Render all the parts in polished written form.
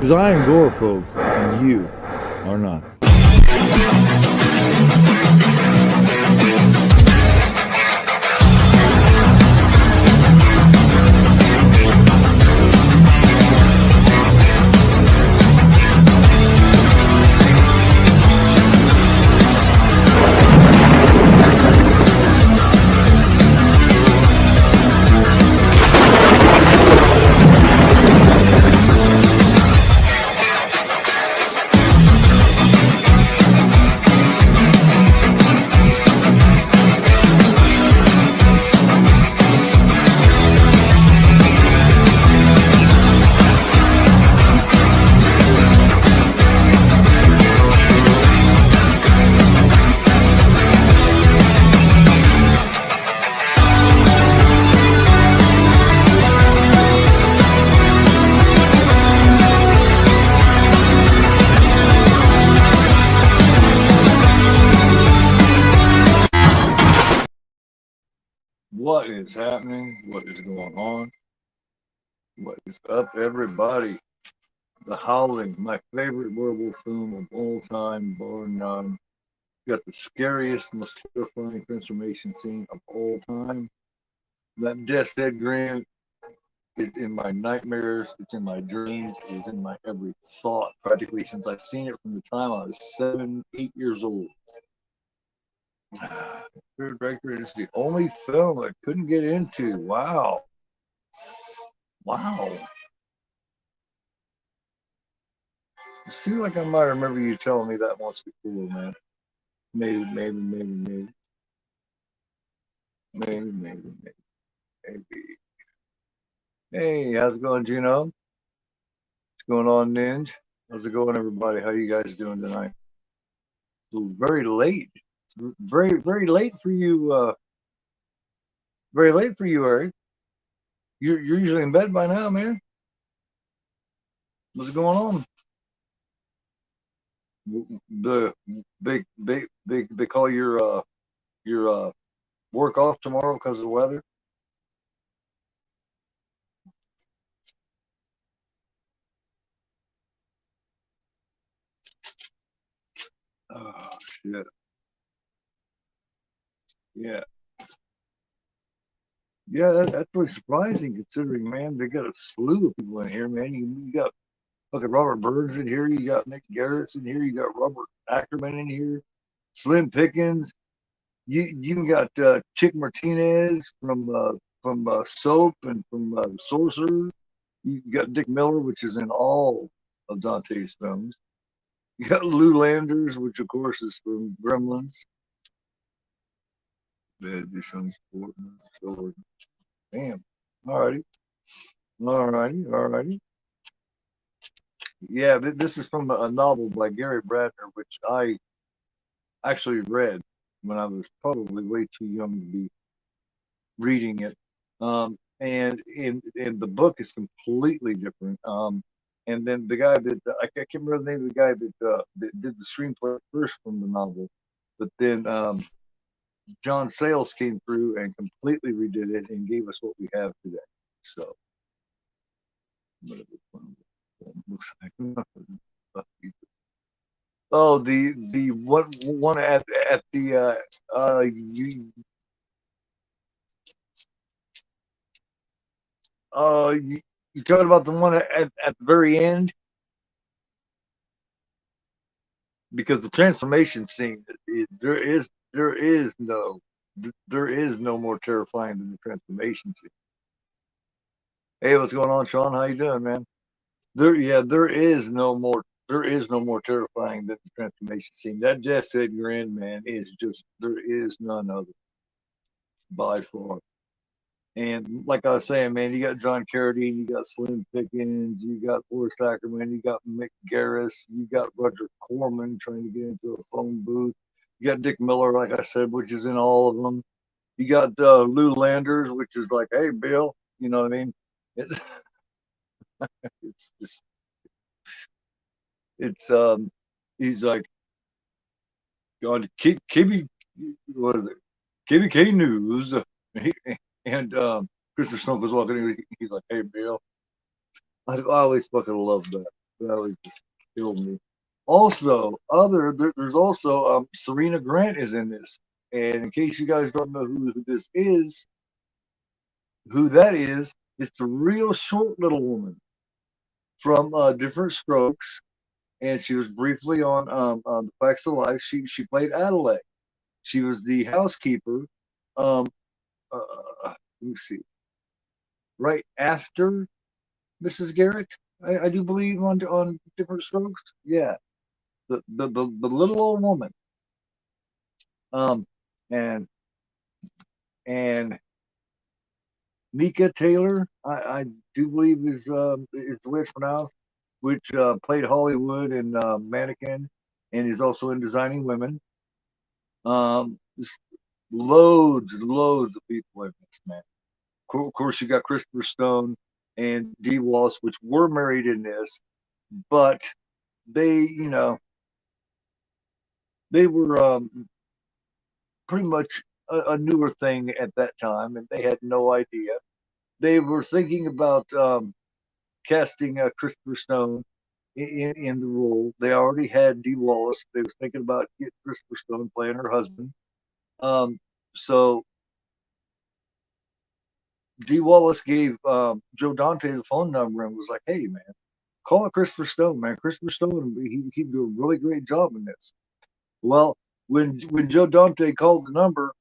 Because I am agoraphobe, and you are not. What is happening? What is going on? What is up, everybody? The Howling, my favorite werewolf film of all time, bar none. Got the scariest, most terrifying transformation scene of all time. That Death's Head grin is in my nightmares, it's in my dreams, it's in my every thought, practically since I've seen it from the time I was 7, 8 years old. Third record is the only film I couldn't get into. Wow. Wow. It seems like I might remember you telling me that once before, man. Maybe. Hey, how's it going, Gino? What's going on, Ninja? How's it going, everybody? How you guys doing tonight? It's very late. It's very late for you. Very late for you, Eric. You're usually in bed by now, man. What's going on? The they call your work off tomorrow because of the weather. Oh shit. Yeah. Yeah, that's really surprising considering, man, they got a slew of people in here, man. You got fucking Robert Burns in here, you got Nick Garrett's in here, you got Robert Ackerman in here, Slim Pickens, you got Chick Martinez from Soap and from Sorcerer. You got Dick Miller, which is in all of Dante's films. You got Lou Landers, which of course is from Gremlins. Damn. Alrighty. Yeah, this is from a novel by Gary Bradner, which I actually read when I was probably way too young to be reading it. And the book is completely different. And then the guy that I can't remember the name of the guy that did the screenplay first from the novel, but then John Sayles came through and completely redid it and gave us what we have today. So, looks like oh, the one at the you talking about the one at the very end? Because the transformation scene, there is no more terrifying than the transformation scene. Hey, what's going on, Sean? How you doing, man? There is no more terrifying than the transformation scene. That Death's Head grin, man, is just, there is none other by far. And like I was saying, man, you got John Carradine, you got Slim Pickens, you got Forrest Ackerman, you got Mick Garris, you got Roger Corman trying to get into a phone booth. You got Dick Miller, like I said, which is in all of them. You got Lou Landers, which is like, hey, Bill, you know what I mean? It's just, he's like, God, Kibby, what is it? KBK News. And Christopher Snow was walking in, he's like, hey, Bill. I always fucking love that. That was just killed me. Also, there's also Serena Grant is in this, and in case you guys don't know who this is, who that is, it's a real short little woman from Different Strokes, and she was briefly on The Facts of Life. She played Adelaide. She was the housekeeper. Um, let me see, right after Mrs. Garrett, I do believe on Different Strokes. Yeah, the little old woman. Um, and and Mika Taylor, I do believe is the way it's pronounced, which played Hollywood in Mannequin, and is also in Designing Women. Just loads of people in this, man. Of course, you got Christopher Stone and Dee Wallace, which were married in this, but they, they were pretty much a newer thing at that time, and they had no idea. They were thinking about casting Christopher Stone in the role. They already had Dee Wallace. They was thinking about getting Christopher Stone playing her husband. So Dee Wallace gave Joe Dante the phone number and was like, "Hey, man, call it Christopher Stone, man. Christopher Stone, he'd do a really great job in this." Well, when Joe Dante called the number,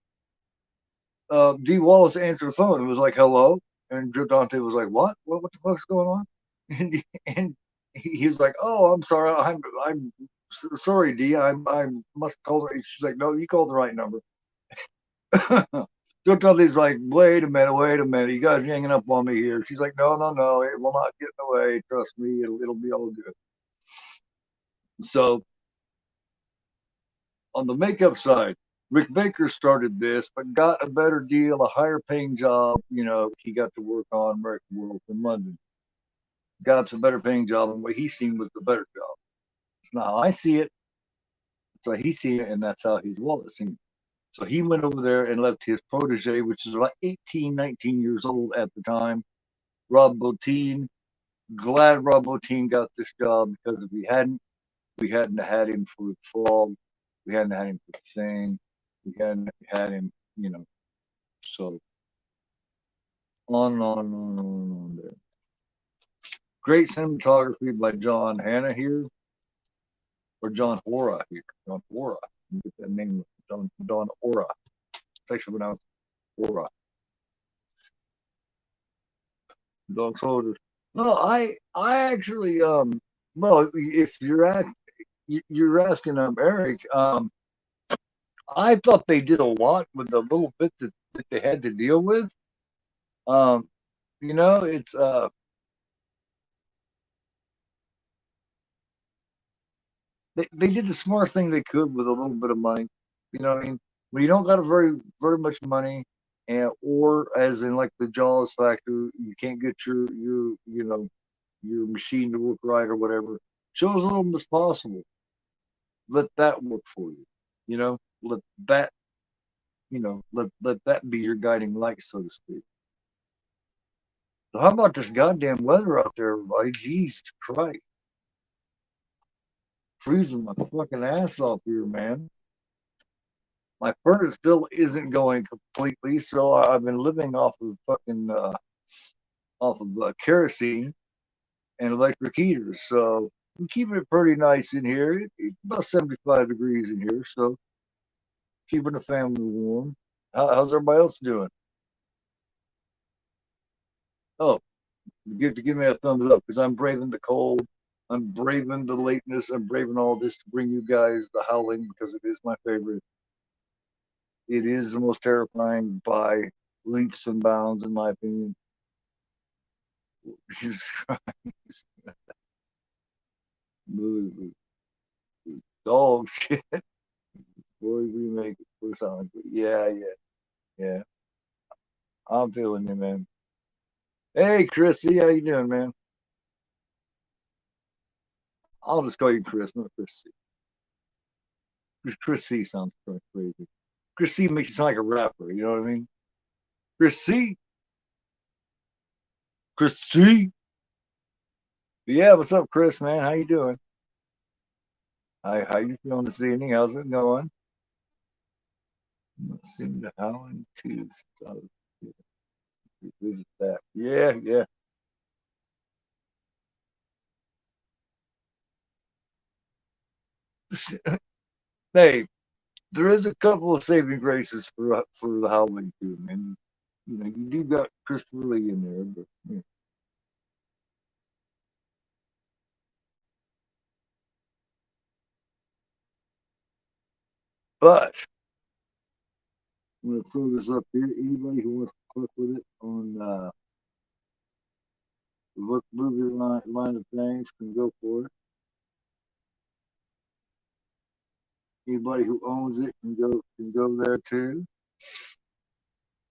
Dee Wallace answered the phone. It was like, "Hello," and Joe Dante was like, What the fuck's going on?" And he was like, "Oh, I'm sorry. I'm sorry, Dee. I must call her." She's like, "No, you called the right number." Joe Dante's like, wait a minute. You guys are hanging up on me here. She's like, no. It will not get in the way. Trust me. It'll be all good. So on the makeup side, Rick Baker started this, but got a better deal, a higher paying job. He got to work on American Werewolf in London. Got a better paying job, and what he seen was the better job. It's not how I see it. So he's seen it, and that's how he's seen it. So he went over there and left his protege, which is like 18, 19 years old at the time, Rob Bottin. Glad Rob Bottin got this job, because if we hadn't had him for the Frog, we hadn't had him for the Thing, we hadn't had him, so on there. Great cinematography by John Hanna here, or John Ora here. John Ora. Get that name, John Ora. It's actually pronounced Ora. Dog soldiers. No, I actually well, if you're asking Eric, I thought they did a lot with the little bit that they had to deal with. Um, it's they did the smartest thing they could with a little bit of money. You know what I mean? When you don't got a very much money, and or as in like the Jaws factor, you can't get your machine to work right or whatever. Show as little as possible. Let that work for you. Let that let that be your guiding light, so to speak. So how about this goddamn weather out there, everybody? Jesus Christ. Freezing my fucking ass off here, man. My furnace bill isn't going completely, so I've been living off of fucking kerosene and electric heaters. So I'm keeping it pretty nice in here. It's about 75 degrees in here, so keeping the family warm. How's everybody else doing? Oh, give me a thumbs up, because I'm braving the cold. I'm braving the lateness. I'm braving all this to bring you guys the Howling, because it is my favorite. It is the most terrifying by leaps and bounds, in my opinion. Jesus Christ. Dog shit. Boy, remake it for something. Yeah. I'm feeling you, man. Hey, Chrissy, how you doing, man? I'll just call you Chris, not Chrissy. Chrissy sounds kind of crazy. Chrissy makes you sound like a rapper. You know what I mean? Chrissy, Chrissy. Yeah, what's up, Chris, man? How you doing? How you feeling this evening? How's it going? I'm not seeing the Howling too. So I'll revisit that. Yeah, yeah. Hey, there is a couple of saving graces for the Howling too, man. You know, you do got Christopher Lee in there, but yeah. But I'm gonna throw this up here. Anybody who wants to fuck with it on look movie line of things can go for it. Anybody who owns it can go there too.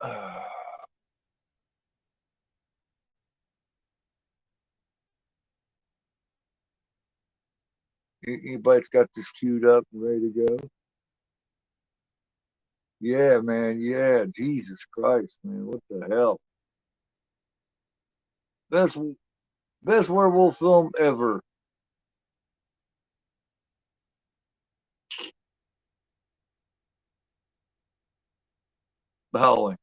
Uh, Anybody's got this queued up and ready to go? Yeah, man. Yeah, Jesus Christ, man. What the hell? Best best werewolf film ever. The Howling.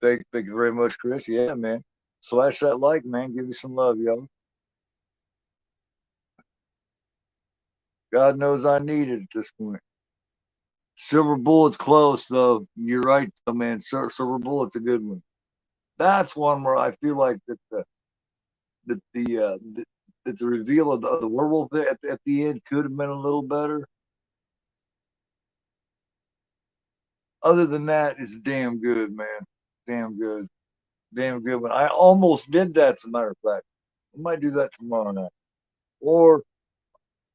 Thank you very much, Chris. Yeah, man. Slash that like, man. Give me some love, yo. God knows I need it at this point. Silver Bullet's close, though. You're right, though, man. Silver Bullet's a good one. That's one where I feel like that the reveal of the werewolf at the end could have been a little better. Other than that, it's damn good, man. Damn good. Damn good one. I almost did that, as a matter of fact. I might do that tomorrow night. Or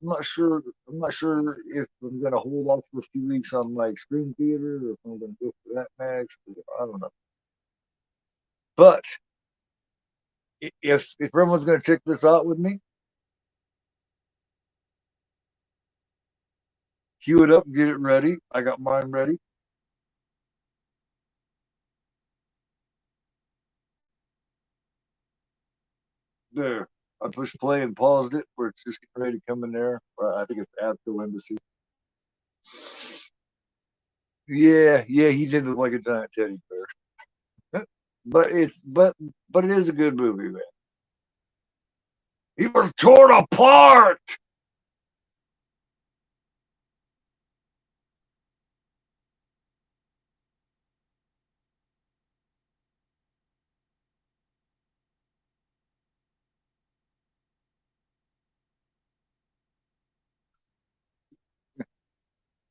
I'm not sure. I'm not sure if I'm gonna hold off for a few weeks on my extreme theater or if I'm gonna go for that next. I don't know. But if everyone's gonna check this out with me, cue it up, get it ready. I got mine ready. There. I pushed play and paused it where it's just getting ready to come in there. I think it's Abdul Embassy. Yeah, yeah, he did look like a giant teddy bear. But it is a good movie, man. He was torn apart.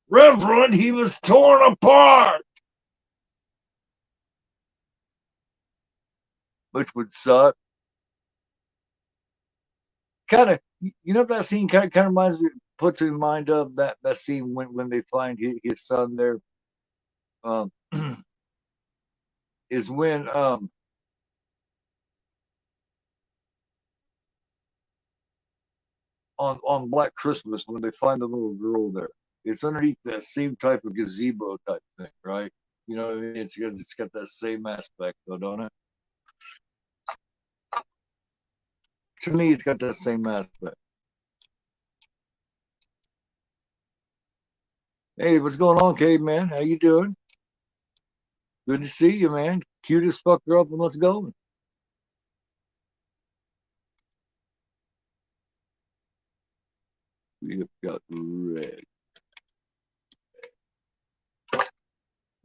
Reverend, he was torn apart. Which would suck. Kind of, you know, that scene kind of reminds me, puts in mind of that scene when they find his son there. Um, is when on Black Christmas when they find the little girl there. It's underneath that same type of gazebo type thing, right? You know what I mean? It's got that same aspect, though, don't it? To me, it's got that same aspect. Hey, what's going on, Cade, man? How you doing? Good to see you, man. Cutest fucker up and let's go. We have got red.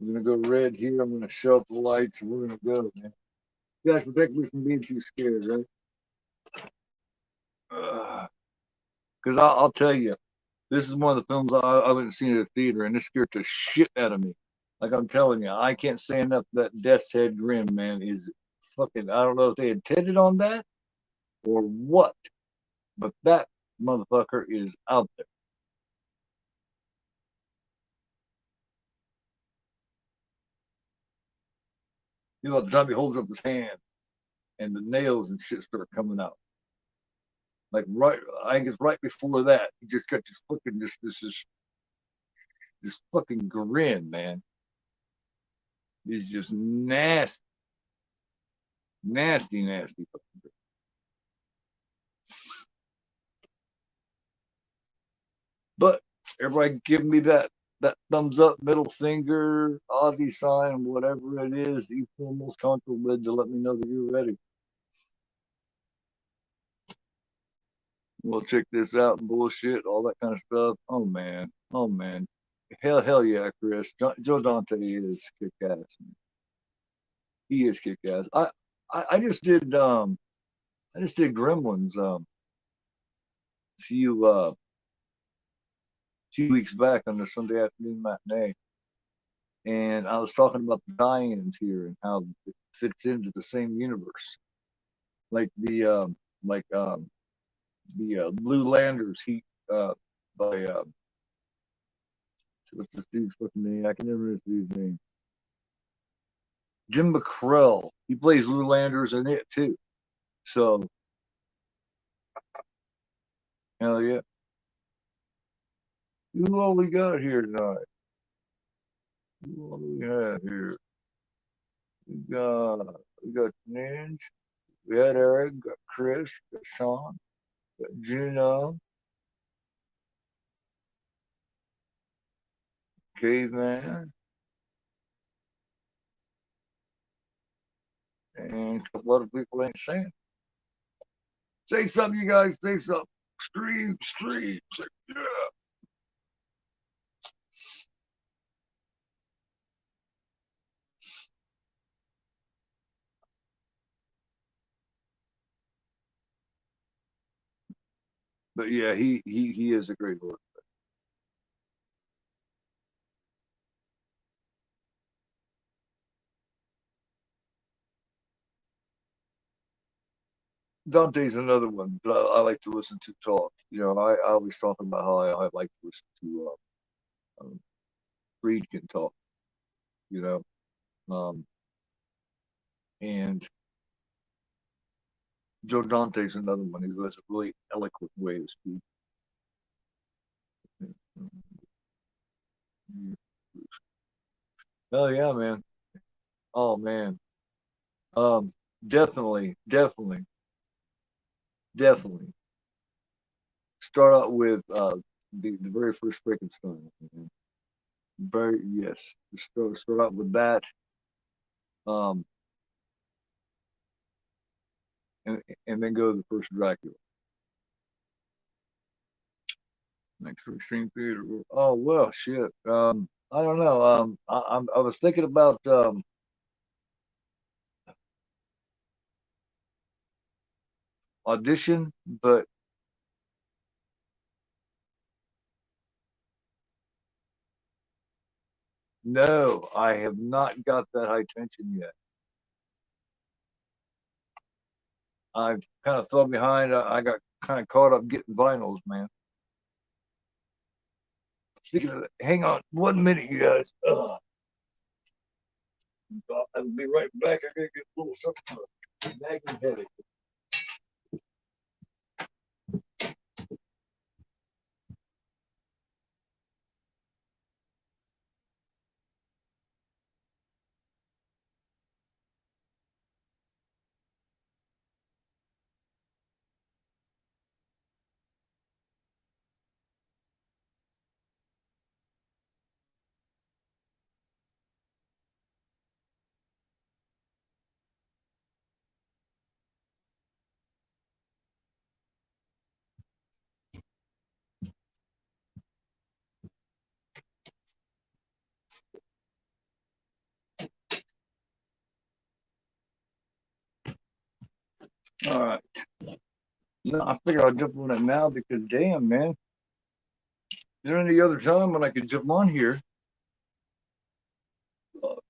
I'm gonna go red here. I'm gonna shut the lights and we're gonna go, man. You guys protect me from being too scared, right? Because I'll tell you, this is one of the films I haven't seen at a theater, and it scared the shit out of me. Like I'm telling you, I can't say enough. That Death's Head grin, man, is fucking. I don't know if they intended on that or what, but that motherfucker is out there. You know, the time he holds up his hand and the nails and shit start coming out. Like right, I think it's right before that. He just got this fucking this. This fucking grin, man, is just nasty, nasty, nasty. But everybody give me that thumbs up, middle finger, Aussie sign, whatever it is you feel most comfortable with to let me know that you're ready. We'll check this out, bullshit, all that kind of stuff. Oh man, oh man, hell yeah, Chris. Joe Dante is kick ass. He is kick ass. I just did Gremlins a few weeks back on the Sunday afternoon matinee, and I was talking about the tie-ins here and how it fits into the same universe, like the Blue Landers Heat by what's this dude's fucking name? I can never remember this dude's name. Jim McCrell. He plays Lou Landers in it too. So hell yeah. Who all we got here tonight? Who all we have here? We got Ninja. We had Eric. Got Chris. Got Sean. Got Juno. Caveman. And a couple other people ain't saying. Say something, you guys. Say something. Stream. Say, yeah. But yeah, he is a great horse. Dante's another one that I like to listen to talk. You know, I always talk about how I like to listen to Reed can talk. You know, and Joe Dante's another one who has a really eloquent way to speak. Oh yeah, man. Oh man. Um, definitely, definitely. Start out with the very first Frankenstein. Man. Very yes. Start out with that. Um, and then go to the first Dracula. Next to Extreme Theater. Oh well, shit. I don't know. I was thinking about audition, but no, I have not got that high tension yet. I've kind of fell behind. I got kind of caught up getting vinyls, man. Speaking of that, hang on 1 minute, you guys. I'll be right back. I gotta get a little something. Nagging headache. All right. No, I figure I'll jump on it now because damn, man. Is there any other time when I could jump on here?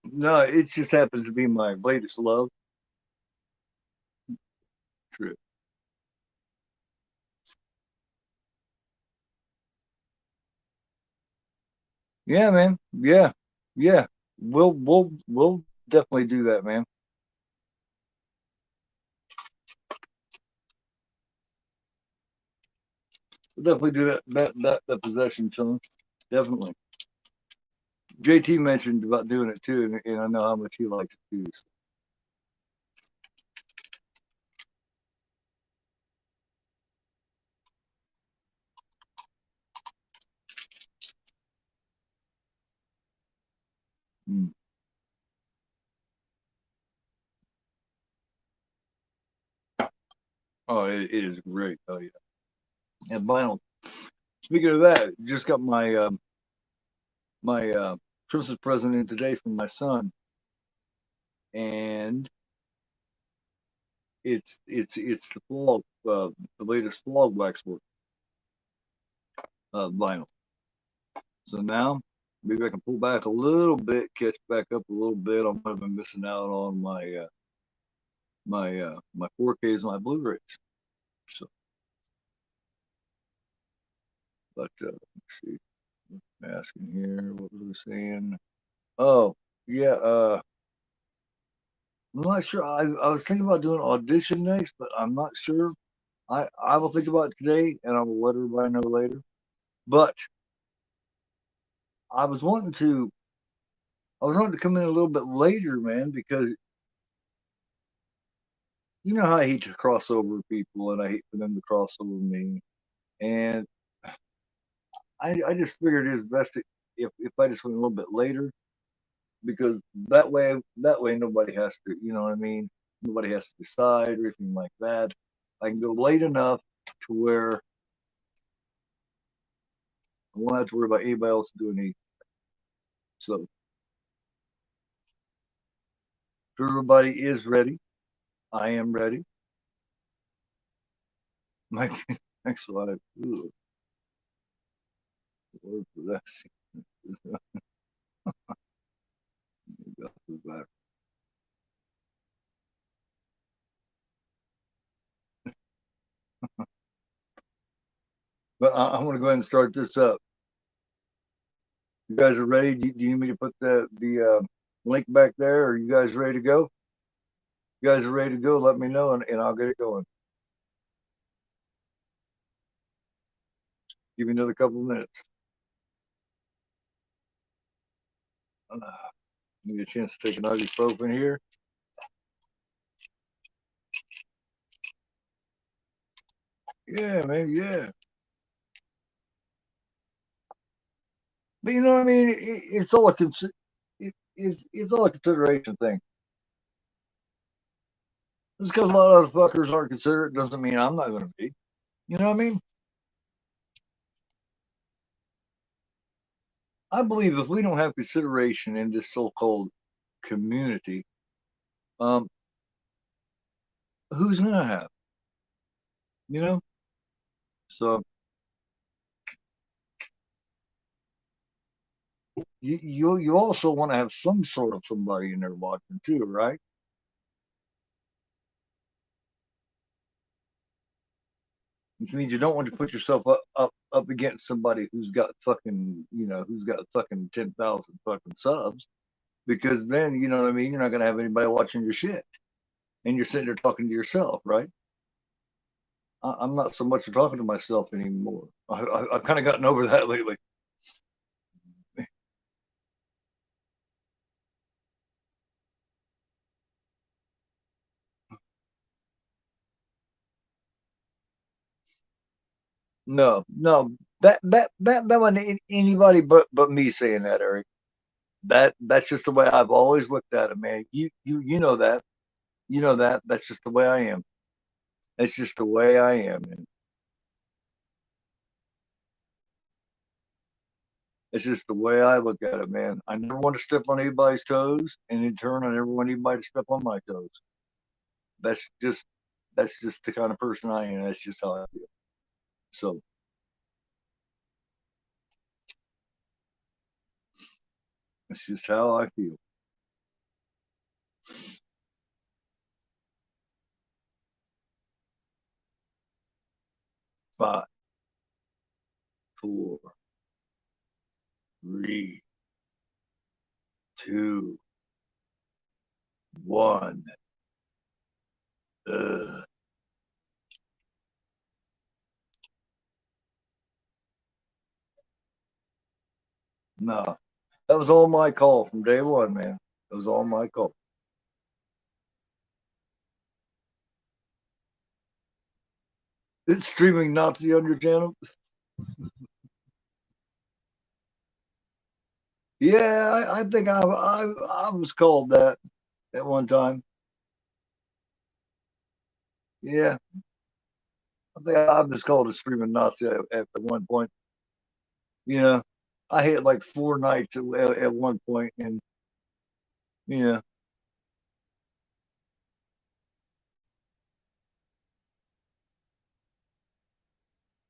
No, it just happens to be my latest love trip. Yeah, man. Yeah, yeah. We'll definitely do that, man. We'll definitely do that possession, Sean. Definitely. JT mentioned about doing it too, and I know how much he likes it too. So. Mm. Oh, it is great. Oh yeah. And vinyl. Speaking of that, just got my Christmas present in today from my son, and it's the fall the latest fall waxwork vinyl. So now maybe I can pull back a little bit, catch back up a little bit. I'm gonna be missing out on my 4Ks, my Blu-rays. So, but let's see. I'm asking here, what was I saying? Oh yeah, I'm not sure. I was thinking about doing audition next, but I'm not sure. I will think about it today, and I will let everybody know later. But I was wanting to I was wanting to come in a little bit later, man, because you know how I hate to cross over people, and I hate for them to cross over me. And I just figured it is best if I just went a little bit later, because that way nobody has to, you know what I mean? Nobody has to decide or anything like that. I can go late enough to where I won't have to worry about anybody else doing anything. So if everybody is ready, I am ready. My next slide. Ooh, word for that. But I'm going to go ahead and start this up. You guys are ready? Do you need me to put the link back there? Are you guys ready to go? You guys are ready to go? Let me know, and I'll get it going. Give me another couple of minutes. Give me a chance to take an ibuprofen here. Yeah, man, yeah. But you know what I mean? It's all it's all a consideration thing. Just because a lot of other fuckers aren't considerate doesn't mean I'm not going to be. You know what I mean? I believe if we don't have consideration in this so-called community, um, who's going to have? You know? So you also want to have some sort of somebody in there watching too, right? Which means you don't want to put yourself up against somebody who's got fucking who's got fucking 10,000 fucking subs, because then you know what I mean. You're not gonna have anybody watching your shit, and you're sitting there talking to yourself, right? I'm not so much talking to myself anymore. I've kind of gotten over that lately. No, no, that wasn't anybody but me saying that, Eric. That's just the way I've always looked at it, man. You know that. You know that. That's just the way I am. That's just the way I am. And it's just the way I look at it, man. I never want to step on anybody's toes, and in turn, I never want anybody to step on my toes. That's just that's just the kind of person I am. That's just how I feel. So that's just how I feel. 5, 4, 3, 2, 1. Ugh. No, That was all my call from day one, man. It was all my call. It's streaming Nazi on your channel. Yeah, I think I was called that at one time. Yeah, I think I was called a streaming Nazi at one point. Yeah, I hit like 4 nights at one point, and yeah,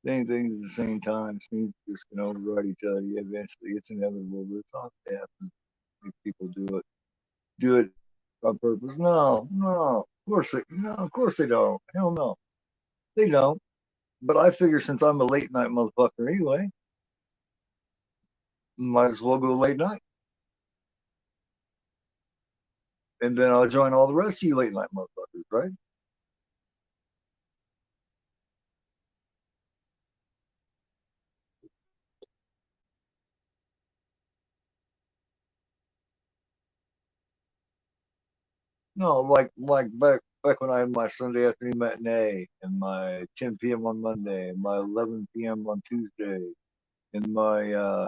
same things at the same time. Seems just can override each other. Yeah, eventually, it's inevitable. But it's not to happen. If people do it on purpose. No, no, of course they don't. Hell no, they don't. But I figure since I'm a late night motherfucker anyway, might as well go late night, and then I'll join all the rest of you late night motherfuckers, right? No, like back when I had my Sunday afternoon matinee and my 10 p.m. on Monday and my 11 p.m. on Tuesday and my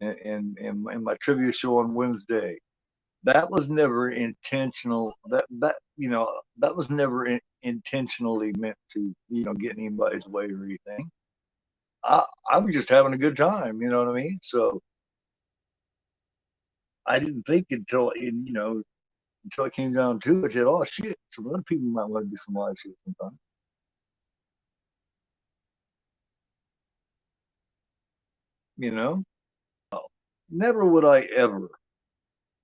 and my trivia show on Wednesday. That was never intentional. That was never intentionally meant to get anybody's way or anything. I was just having a good time. You know what I mean? So I didn't think until it came down to it, that oh shit, some other people might want to do some live shit sometime. You know, never would I ever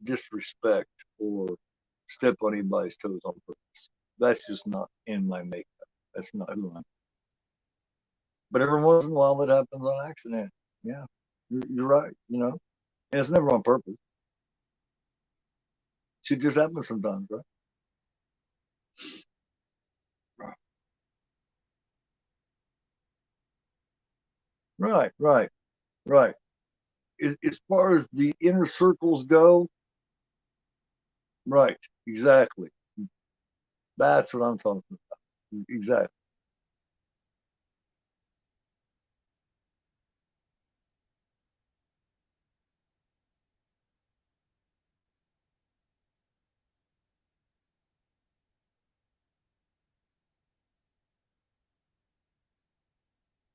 disrespect or step on anybody's toes on purpose. That's just not in my makeup. That's not who I am. But every once in a while, it happens on accident. Yeah, you're right. And it's never on purpose. It just happens sometimes, right? Right, right, right. As far as the inner circles go, right, exactly. That's what I'm talking about. Exactly.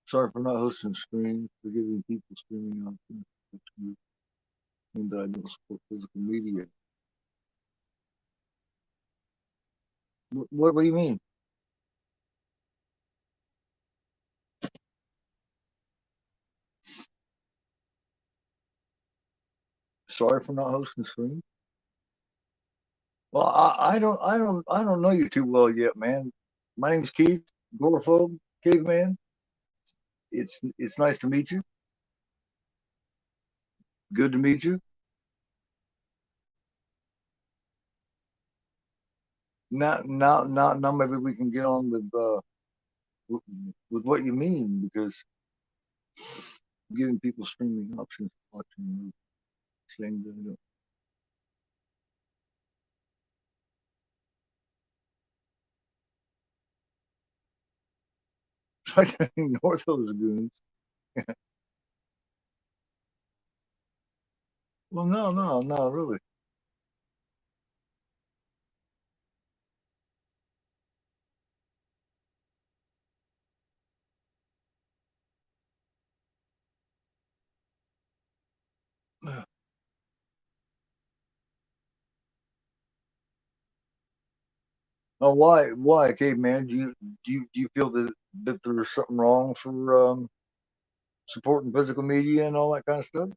Sorry for not hosting streams, for giving people streaming options, and that I don't support physical media. What do you mean? Sorry for not hosting streams? Well, I don't know you too well yet, man. My name's Keith, Agoraphobe, Caveman. It's nice to meet you. Good to meet you. Now maybe we can get on with what you mean, because giving people streaming options, watching things that I don't ignore those goons. Well, no, really. Oh, why? Okay, man. Do you feel that there's something wrong for supporting physical media and all that kind of stuff?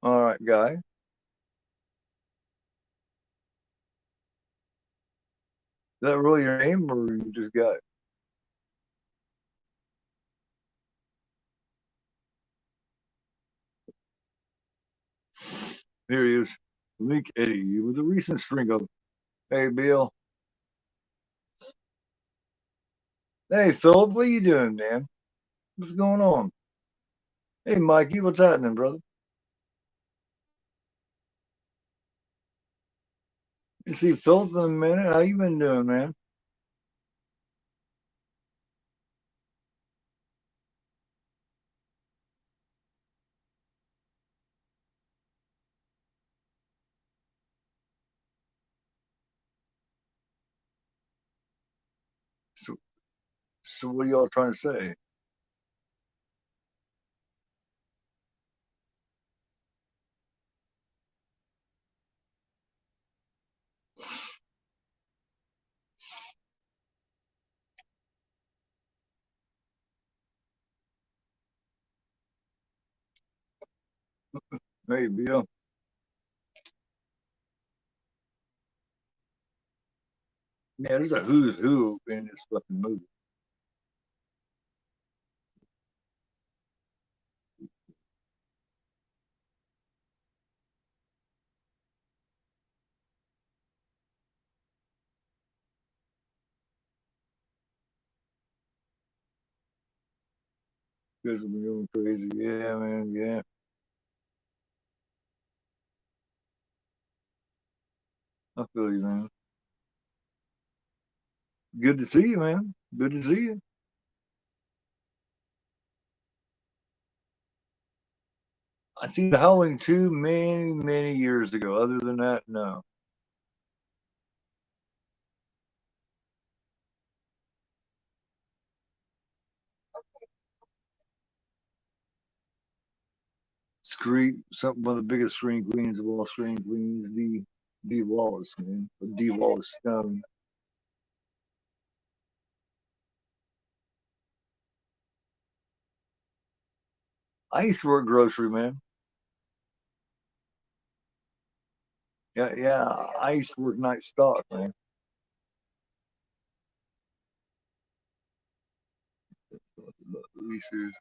All right, guy. Is that really your name, or you just got? Here he is. Link Eddie with a recent string of, hey, Bill. Hey, Philip, what are you doing, man? What's going on? Hey, Mikey, what's happening, brother? You see Philip in a minute. How you been doing, man? So, so what are y'all trying to say? Hey, Bill. Man, there's a who's who in this fucking movie. You guys have been going crazy. Yeah, man. Yeah. I feel you, man. Good to see you, man. Good to see you. I seen the Howling 2 many, many years ago. Other than that, no. Scream, something one of the biggest screen queens of all screen queens, D Wallace, man. D Wallace Stone. I used to work grocery, man. Yeah, yeah. I used to work night stock, man. Leases.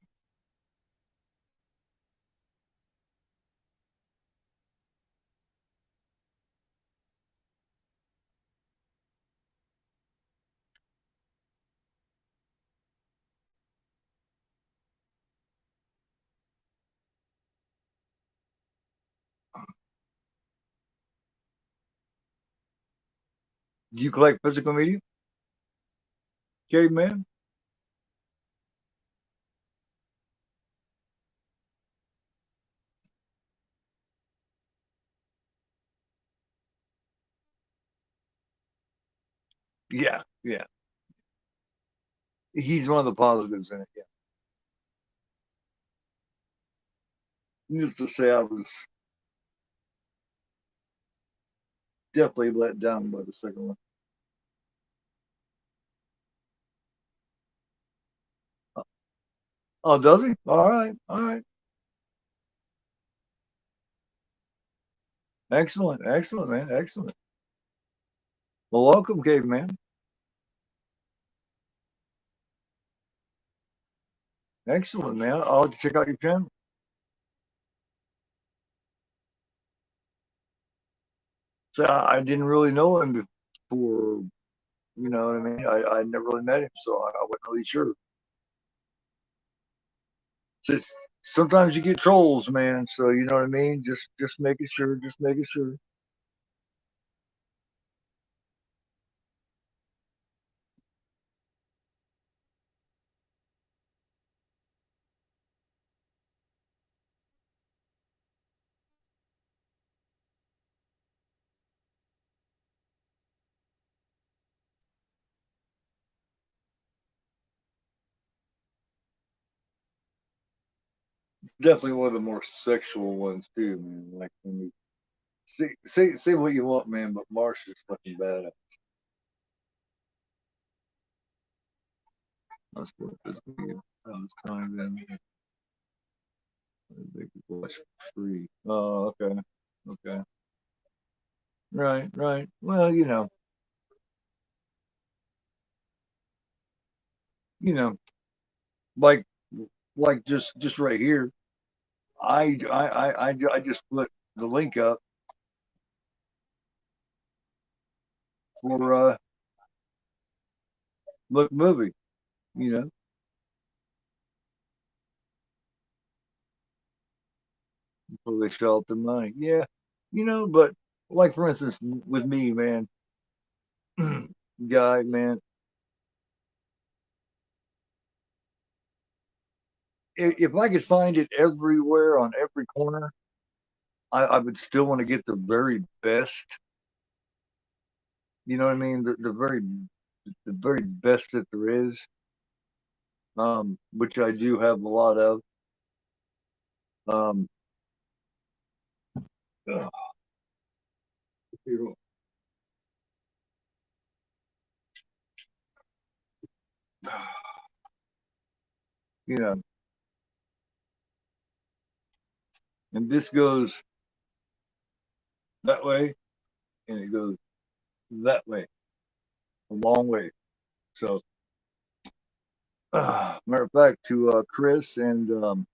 Do you collect physical media, caveman? Yeah, yeah. He's one of the positives in it. Yeah. Needless to say, I was definitely let down by the second one. Oh, does he? All right, all right. Excellent, excellent, man. Excellent. Well, welcome, caveman. Excellent, man. I'll have to check out your channel. So I didn't really know him before. You know what I mean? I never really met him, so I wasn't really sure. Just sometimes you get trolls, man. So you know what I mean? Just making sure, just making sure. It's definitely one of the more sexual ones too, man. Like when you say what you want, man, but Marsha's fucking bad. That's what this video. I was telling them they could watch for free. Oh, okay, okay, right, right. Well, you know, like like just right here. I just put the link up for look movie. You know, before they shell out the money. Yeah, you know, but like for instance, with me, man, guy, man, if I could find it everywhere on every corner, I would still want to get the very best. You know what I mean? The very best that there is, which I do have a lot of. Um, uh, you know, and this goes that way, and it goes that way, a long way. So, matter of fact, to Chris and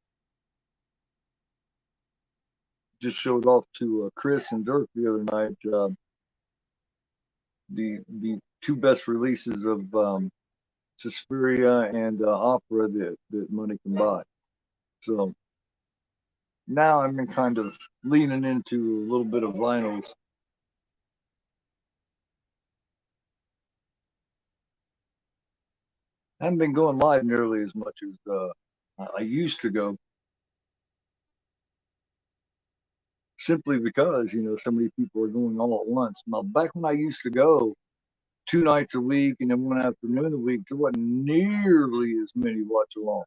just showed off to Chris and Dirk the other night. The two best releases of Suspiria and Opera that money can buy. So now I'm kind of leaning into a little bit of vinyls. I haven't been going live nearly as much as I used to go, simply because so many people are going all at once. Now, back when I used to go 2 nights a week and then one afternoon a week, there wasn't nearly as many watch along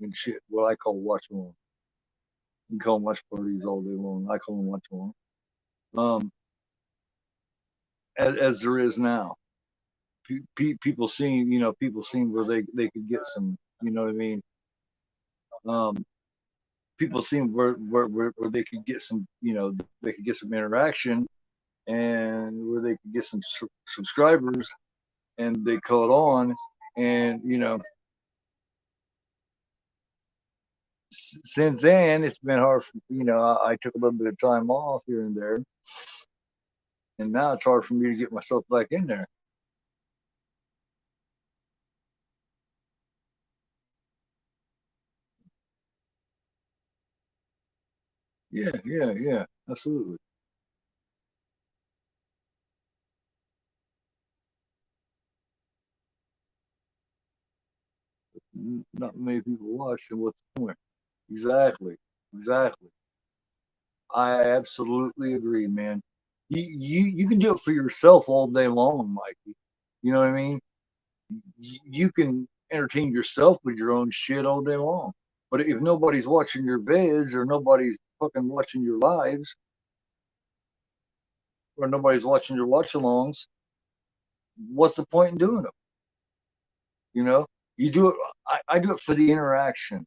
and shit. What I call watch along. You can call them watch parties all day long. I call them watch along. Um, as there is now. People seeing where they could get some, you know what I mean. Um, People seeing where they could get some, they could get some interaction and where they could get some subscribers, and they caught on, and since then it's been hard. I took a little bit of time off here and there, and now it's hard for me to get myself back in there. Yeah, yeah, yeah, absolutely. Not many people watch, and what's the point? Exactly, exactly. I absolutely agree, man. You can do it for yourself all day long, Mikey. You know what I mean? You can entertain yourself with your own shit all day long. But if nobody's watching your vids, or nobody's fucking watching your lives, or nobody's watching your watch-alongs, what's the point in doing them? You know, you do it. I do it for the interaction.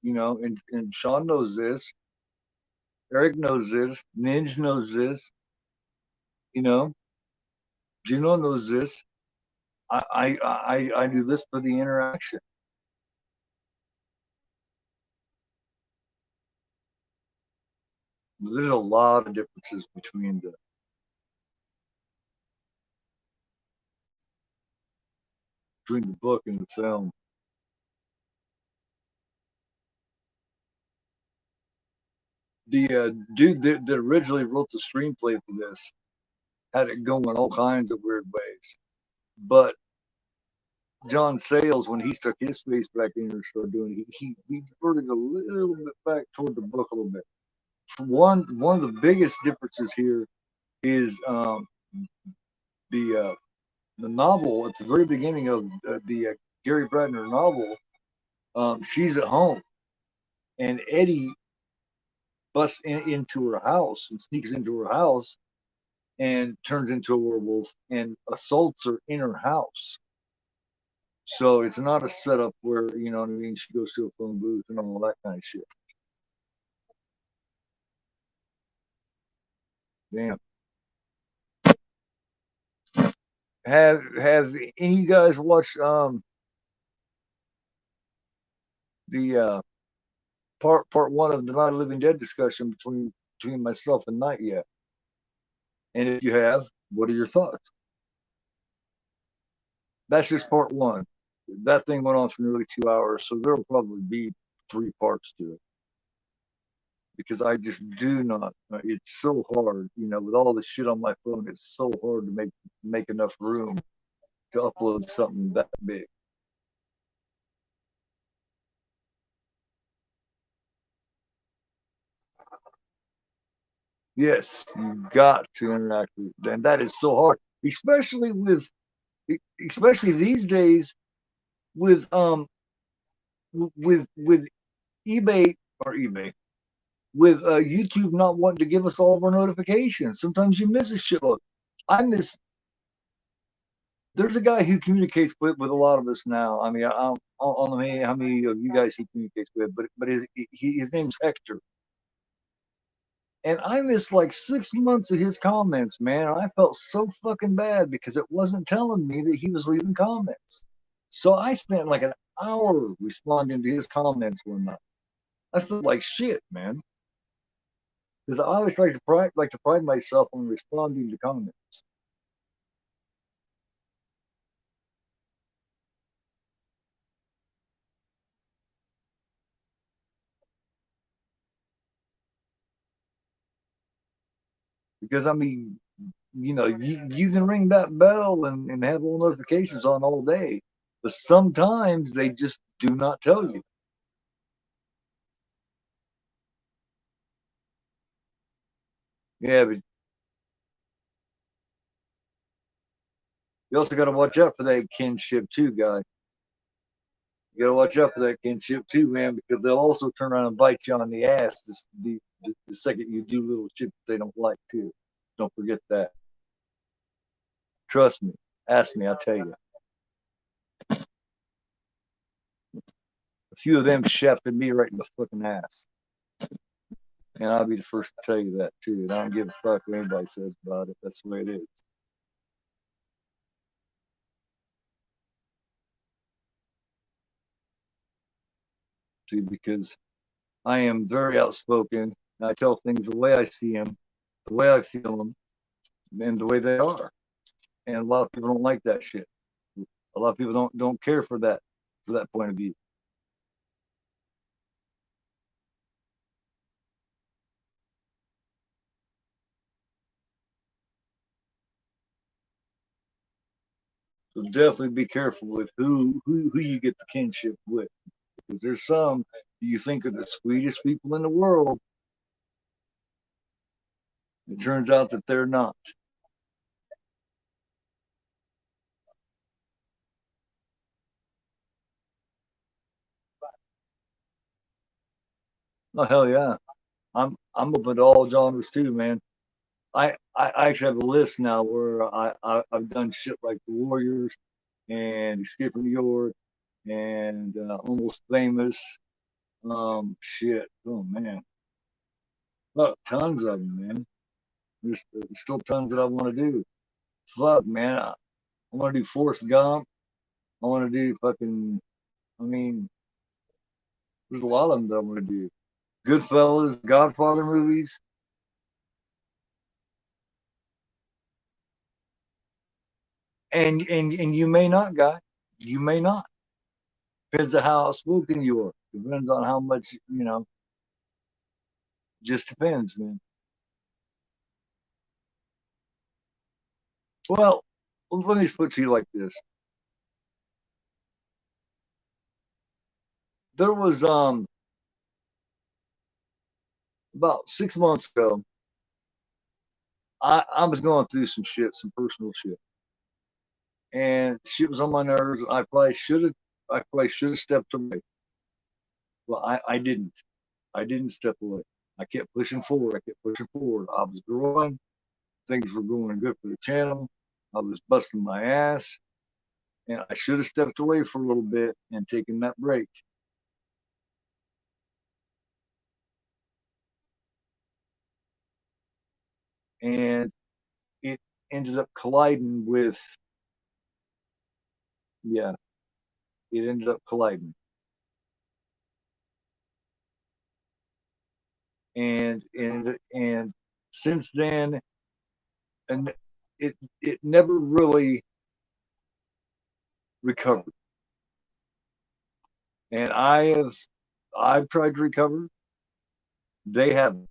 And Sean knows this. Eric knows this. Ninja knows this. You know, Juno knows this. I do this for the interaction. There's a lot of differences between the book and the film. The dude that originally wrote the screenplay for this had it going all kinds of weird ways. But John Sayles, when he stuck his face back in and started doing it, he diverted a little bit back toward the book a little bit. One of the biggest differences here is the the novel at the very beginning of the Gary Bradner novel. She's at home, and Eddie busts into her house and sneaks into her house and turns into a werewolf and assaults her in her house. So it's not a setup where, you know what I mean, she goes to a phone booth and all that kind of shit. Damn. Have any of you guys watched the part one of the Night of the Living Dead discussion between myself and Knight yet? And if you have, what are your thoughts? That's just part one. That thing went on for nearly 2 hours, so there will probably be 3 parts to it because I just do not. It's so hard, with all the shit on my phone. It's so hard to make enough room to upload something that big. Yes, you got to interact with them. And that is so hard, especially these days with with eBay or eBay with YouTube not wanting to give us all of our notifications. Sometimes you miss a shitload. I miss. There's a guy who communicates with a lot of us now. I mean, I don't know how many of you guys he communicates with, but his name's Hector. And I missed like 6 months of his comments, man. And I felt so fucking bad because it wasn't telling me that he was leaving comments. So I spent like an hour responding to his comments one night. I felt like shit, man. Because I always like to pride myself on responding to comments. Because I mean, you can ring that bell and have all notifications on all day, but sometimes they just do not tell you. Yeah, but you also got to watch out for that kinship too, guy. You got to watch out for that kinship too, man, because they'll also turn around and bite you on the ass the second you do little shit that they don't like too. Don't forget that. Trust me. Ask me, I'll tell you. A few of them shafted me right in the fucking ass. And I'll be the first to tell you that too. And I don't give a fuck what anybody says about it. That's the way it is. See, because I am very outspoken. I tell things the way I see them, the way I feel them, and the way they are. And a lot of people don't like that shit. A lot of people don't care for that point of view. So definitely be careful with who you get the kinship with, because there's some you think are the sweetest people in the world. It turns out that they're not. Oh hell yeah, I'm open to all genres too, man. I actually have a list now where I've done shit like The Warriors and Escape from New York and Almost Famous. Shit. Oh man, fuck, tons of them, man. There's still tons that I want to do. Fuck, man, I want to do Forrest Gump. I want to do fucking. I mean, there's a lot of them that I want to do. Goodfellas, Godfather movies, and you may not, guy. You may not. Depends on how outspoken you are. Depends on how much you know. Just depends, man. Well, let me just put it to you like this. There was about 6 months ago, I was going through some shit, some personal shit. And shit was on my nerves. I probably should have stepped away. Well, I didn't. I didn't step away. I kept pushing forward. I kept pushing forward. I was growing. Things were going good for the channel. I was busting my ass. And I should have stepped away for a little bit and taken that break. And it ended up colliding with, yeah, it ended up colliding. and since then, and it never really recovered. And I've tried to recover. They haven't.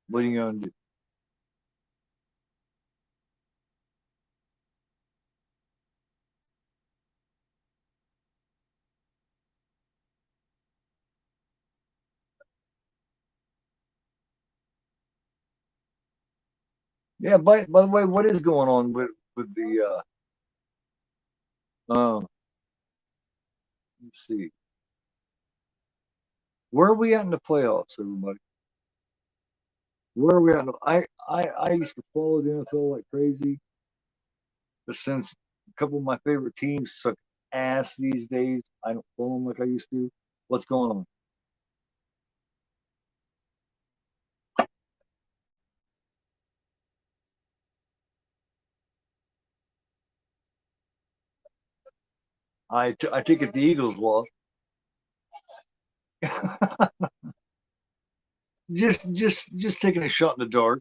What are you gonna do? Yeah. By the way, what is going on with the let's see. Where are we at in the playoffs, everybody? Where are we at? I used to follow the NFL like crazy, but since a couple of my favorite teams suck ass these days, I don't follow them like I used to. What's going on? I take it the Eagles lost. Just taking a shot in the dark.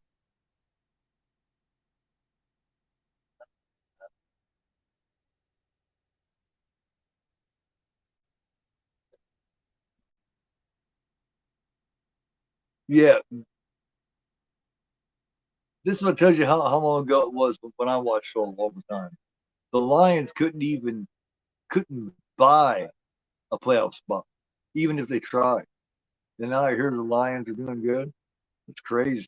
Yeah, this is what tells you how long ago it was when I watched all the time. The Lions couldn't buy a playoff spot, even if they tried. And now I hear the Lions are doing good. It's crazy.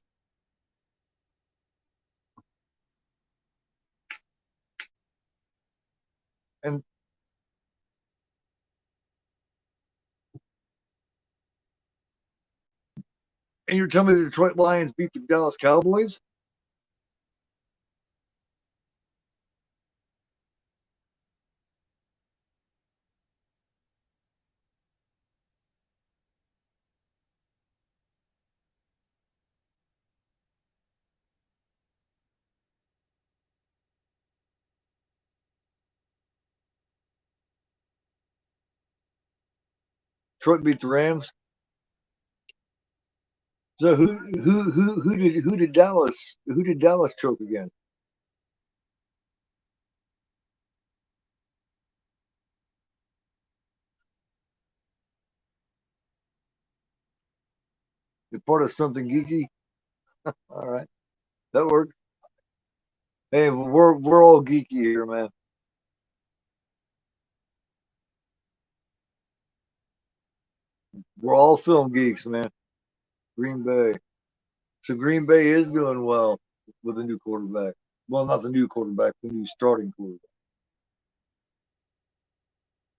And and you're telling me the Detroit Lions beat the Dallas Cowboys? Detroit beat the Rams. So who did Dallas choke against? You're part of something geeky. All right, that works. Hey, we're all geeky here, man. We're all film geeks, man. Green Bay. So Green Bay is doing well with a new quarterback. Well, not the new quarterback, the new starting quarterback.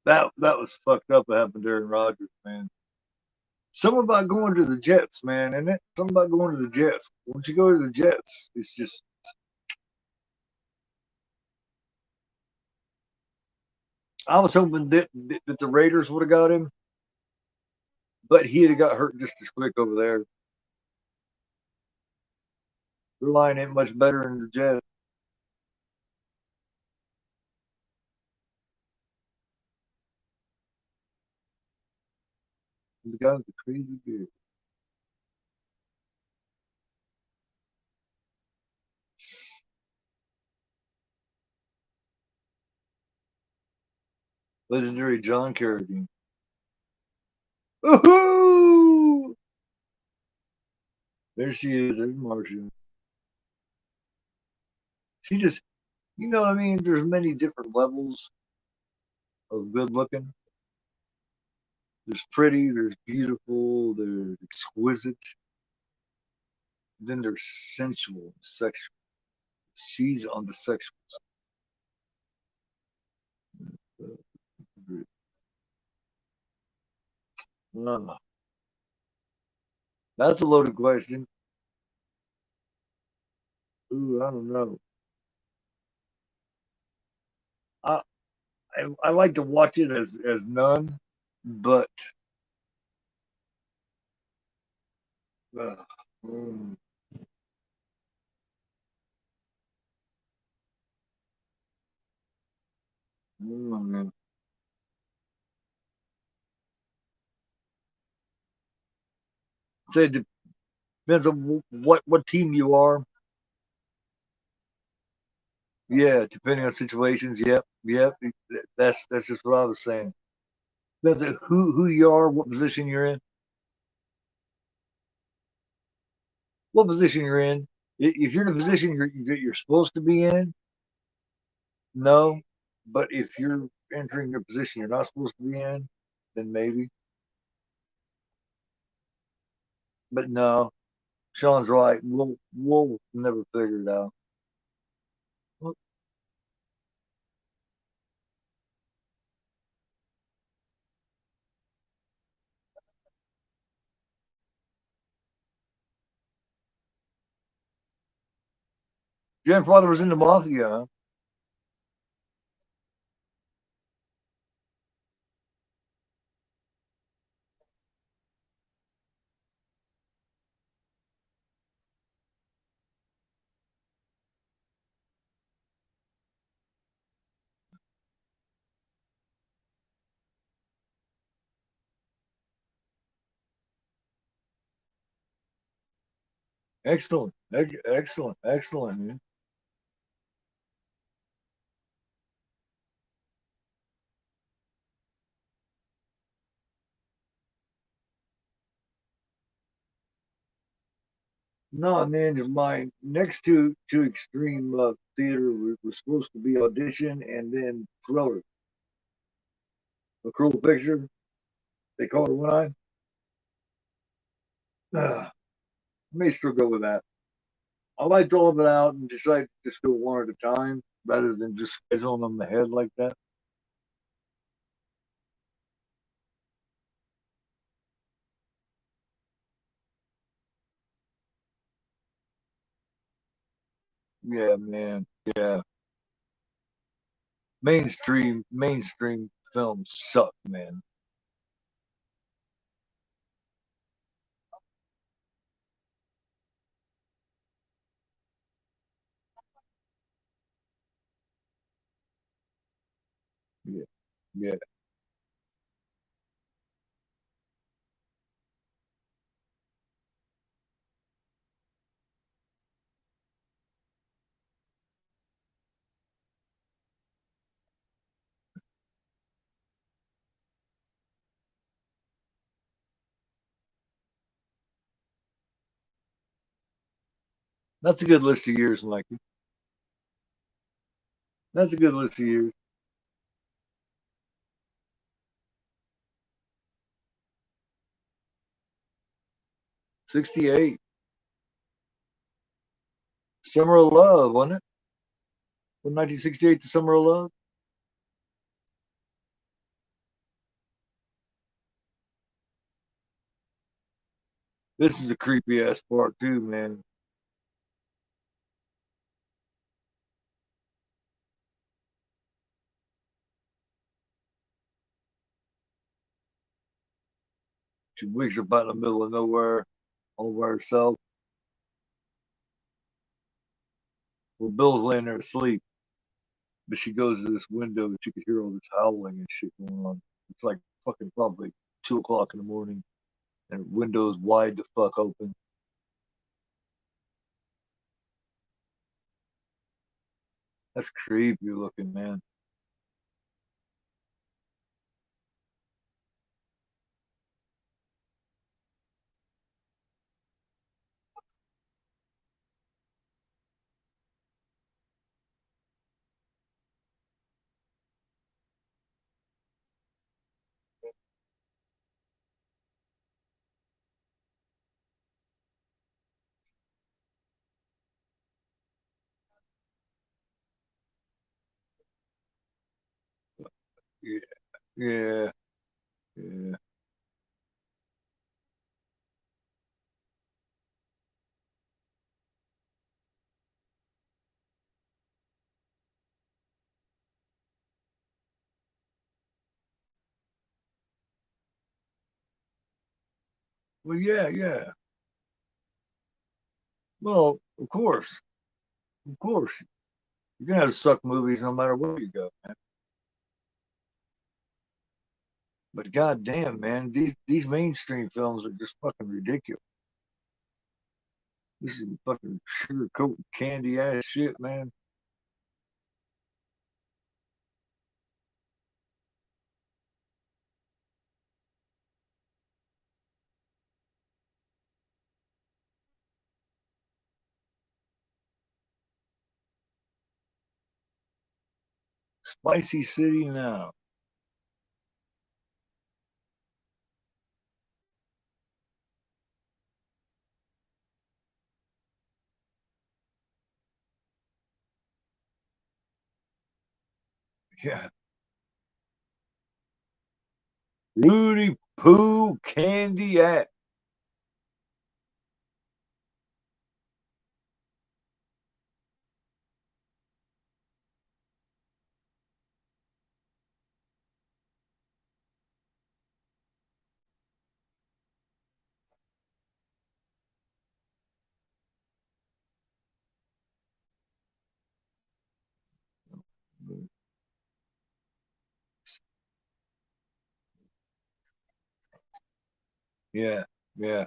That was fucked up. What happened to Aaron Rodgers, man. Something about going to the Jets, man, and it something about going to the Jets. Once you go to the Jets, it's just. I was hoping that the Raiders would have got him, but he'd have got hurt just as quick over there. Their line ain't much better than the Jets. The guy with the crazy beard. Legendary John Carradine. Woohoo! There she is. There's Marcia. She just, you know what I mean? There's many different levels of good looking. There's pretty, there's beautiful, there's exquisite. Then there's sensual and sexual. She's on the sexual side. That's a loaded question. Ooh, I don't know. I, I like to watch it as none, but uh, mm, man. say it depends on what team you are. Yeah, depending on situations. Yep, yep. That's just what I was saying. Depends on who you are, what position you're in, what position you're in. If you're in a position you're supposed to be in, no. But if you're entering a position you're not supposed to be in, then maybe. But no, Sean's right. We'll never figure it out. Well, your grandfather was in the mafia, huh? Excellent, excellent, excellent. Man. No, man, my next two extreme theater was supposed to be audition and then thriller. A Cruel Picture. They call it one eye. I may still go with that. I liked all of it out and decided to just go one at a time rather than just scheduling them ahead like that. Yeah, man. Yeah. Mainstream films suck, man. Yeah. Yeah. That's a good list of years, Mikey. That's a good list of years. 68. Summer of Love, wasn't it? From 1968 to Summer of Love? This is a creepy ass part too, man. She wakes up out in the middle of nowhere all by herself. Well, Bill's laying there asleep, but she goes to this window and she could hear all this howling and shit going on. It's like fucking probably 2 o'clock in the morning, and her window's wide the fuck open. That's creepy looking, man. Yeah, yeah, yeah. Well, yeah, yeah. Well, of course. You're gonna have suck movies no matter where you go, man. But goddamn, man, these mainstream films are just fucking ridiculous. This is fucking sugarcoat candy ass shit, man. Spicy City now. Yeah. Rudy Poo candy ass. Yeah, yeah.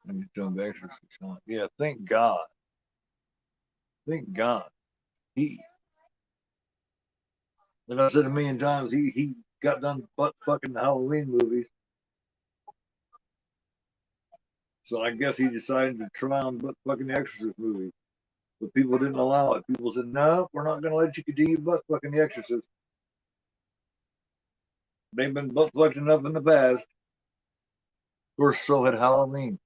And he's done the exorcist on. Yeah, thank God. Thank God. He, like I said a million times, he got done butt fucking Halloween movies. So I guess he decided to try on butt fucking the Exorcist movie. But people didn't allow it. People said, no, we're not going to let you continue butt fucking the Exorcist. They've been butt fucked enough in the past. Of course, so had Halloween.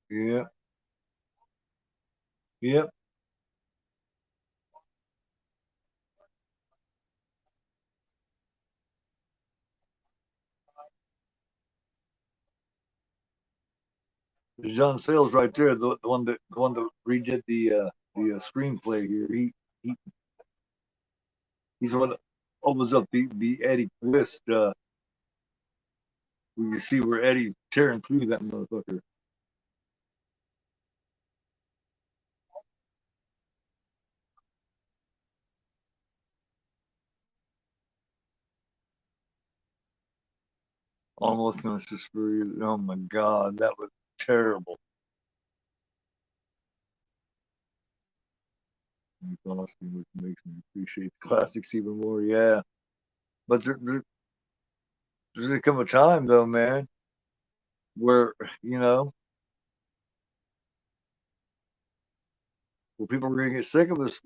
Yeah, yep. John Sayles right there, the one that redid the screenplay here. He he's the one that opens up the Eddie twist. Where you see where Eddie's tearing through that motherfucker. Almost gonna suspend. Oh my god, that was terrible. It's awesome, which makes me appreciate the classics even more. Yeah, but there's gonna come a time though, man, where you know where people are gonna get sick of us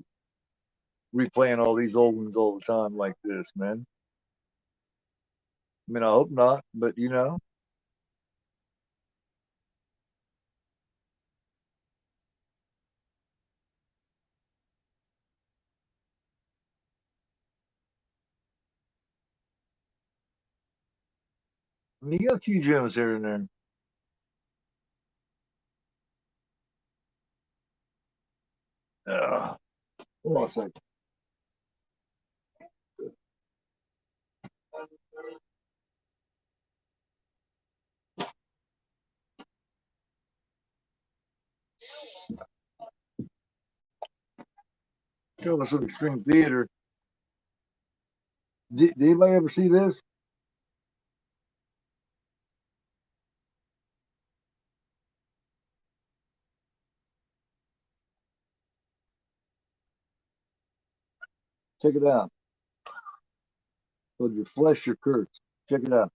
replaying all these old ones all the time like this, man. I mean, I hope not, but I mean, you got a few gems here and there. Hold on a second. Tell us some extreme theater. Did anybody ever see this? Check it out. So your flesh, your curse. Check it out.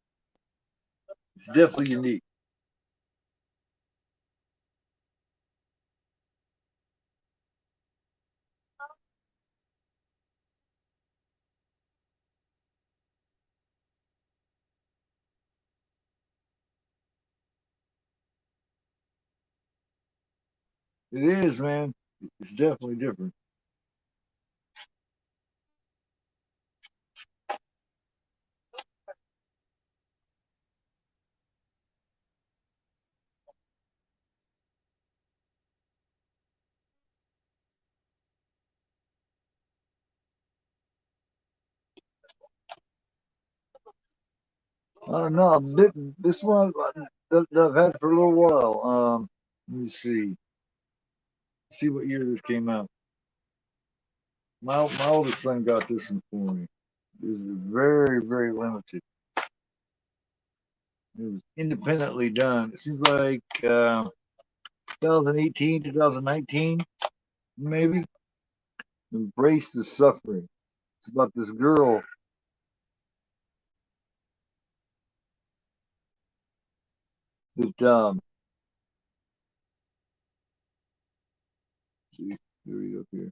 It's definitely unique. It is, man. It's definitely different. No, this one that I've had for a little while. Let me see what year this came out. My oldest son got this one for me. It was very limited. It was independently done. It seems like 2018, 2019, maybe. Embrace the suffering. It's about this girl that see, here we go here.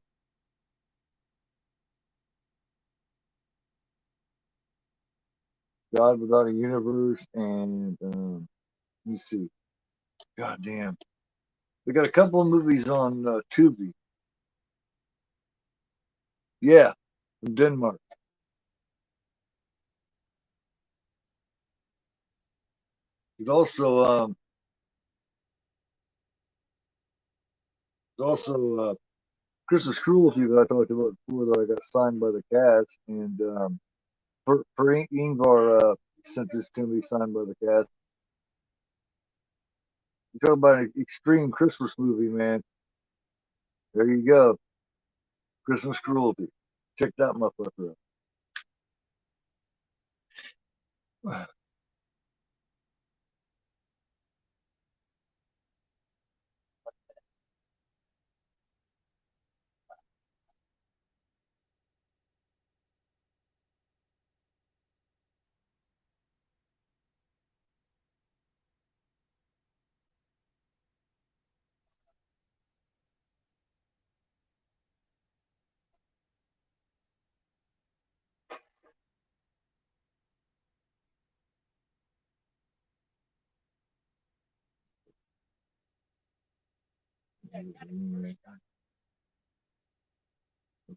God Without a Universe and let me see. God damn. They got a couple of movies on Tubi. Yeah, from Denmark. There's also Christmas Cruelty that I talked about before that I got signed by the cast, and per Ingvar sent this to me signed by the cast. You talk about an extreme Christmas movie, man. There you go, Christmas Cruelty. Check that motherfucker out.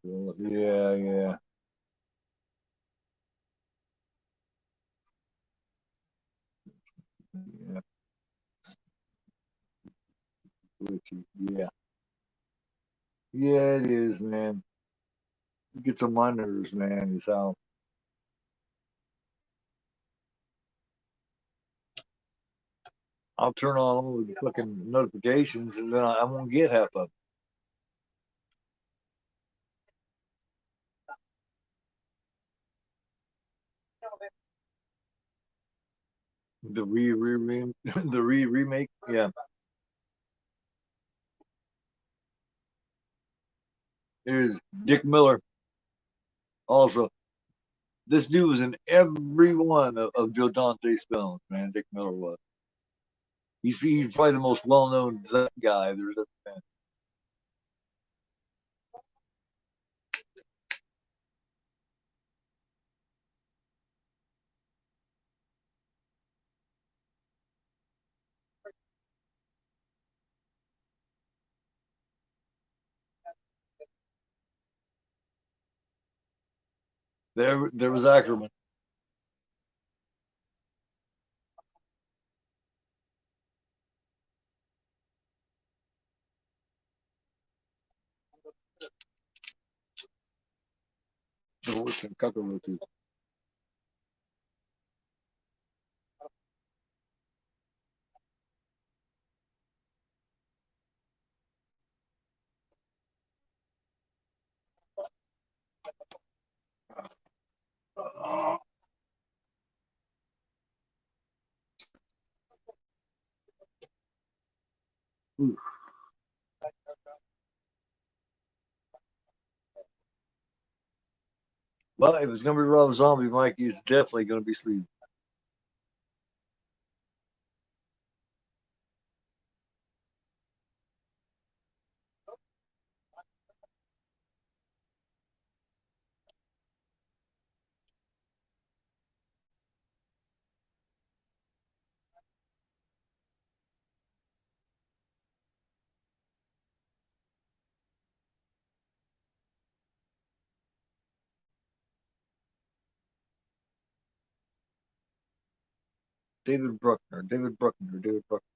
Yeah, yeah, yeah. Yeah, yeah, it is, man. It gets on my nerves, man. Is how I'll turn on all the fucking notifications, and then I won't get half of the the remake. Yeah, there's Dick Miller. Also, this dude was in every one of Joe Dante's films. Man, Dick Miller was. He's probably the most well-known guy there's ever been. There was Ackerman. The horse and cockroaches. Well, if it's gonna be Rob Zombie, Mikey, it's definitely gonna be Sleep. David Bruckner. David Bruckner. David Bruckner.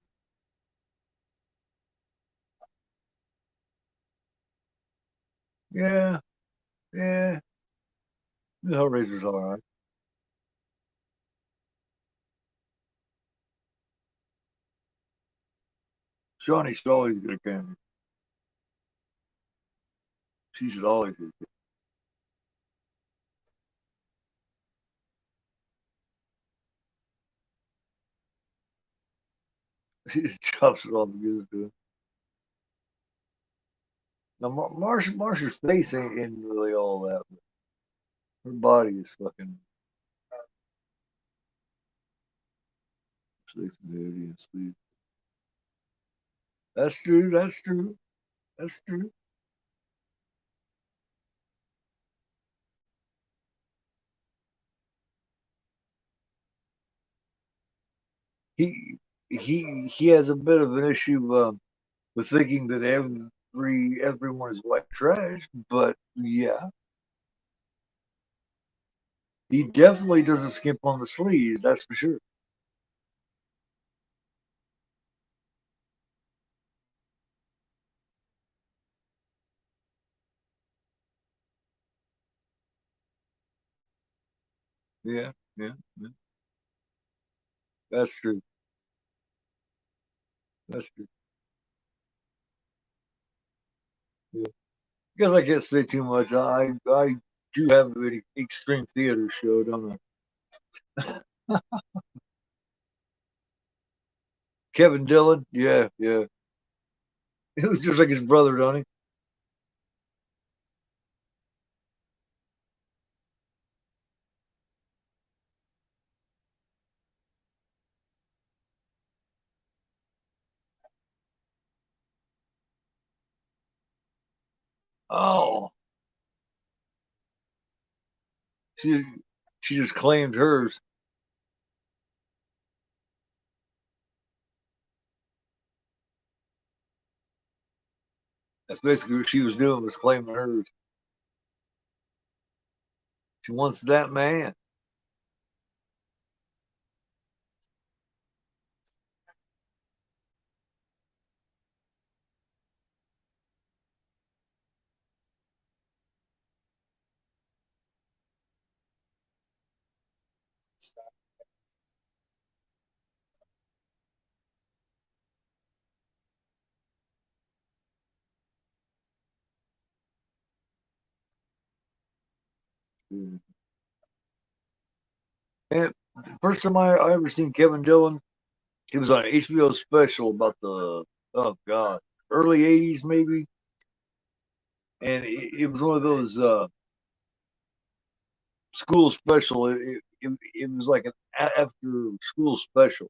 Yeah, yeah. The Hellraiser's all right. Shawnee should always get a camera. She should always get it. She just chops it all the good to it. Now, Marsha's face ain't really all that, but her body is fucking safe and heavy and sleep. That's true. That's true. That's true. He has a bit of an issue with thinking that everyone is white trash, but yeah, he definitely doesn't skimp on the sleeves. That's for sure. Yeah, yeah, yeah. That's true. That's true. Yeah. Because I can't say too much. I do have an extreme theater show, don't I? Kevin Dillon. Yeah, yeah. It was just like his brother, don't he? Oh, she she just claimed hers. That's basically what she was doing, was claiming hers. She wants that man. And the first time I ever seen Kevin Dillon, it was on an HBO special about the, oh god, early '80s maybe, and it was one of those school special. It was like an after school special,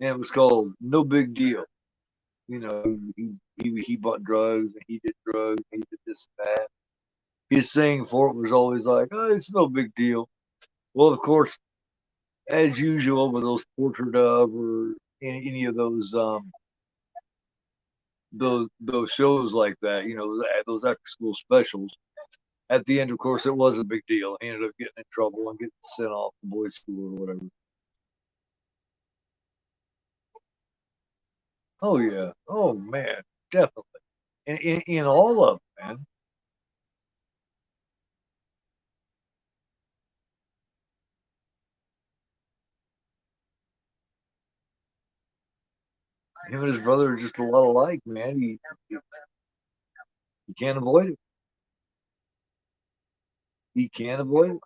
and it was called No Big Deal. You know, he bought drugs and he did drugs and he did this and that. His saying for it was always like, "Oh, it's no big deal." Well, of course, as usual with those Portrait of or any of those shows like that, you know, those after school specials. At the end, of course, it was a big deal. He ended up getting in trouble and getting sent off to boys' school or whatever. Oh yeah. Oh man, definitely. In all of them, man. Him and his brother are just a lot alike, man. He can't avoid it. He can't avoid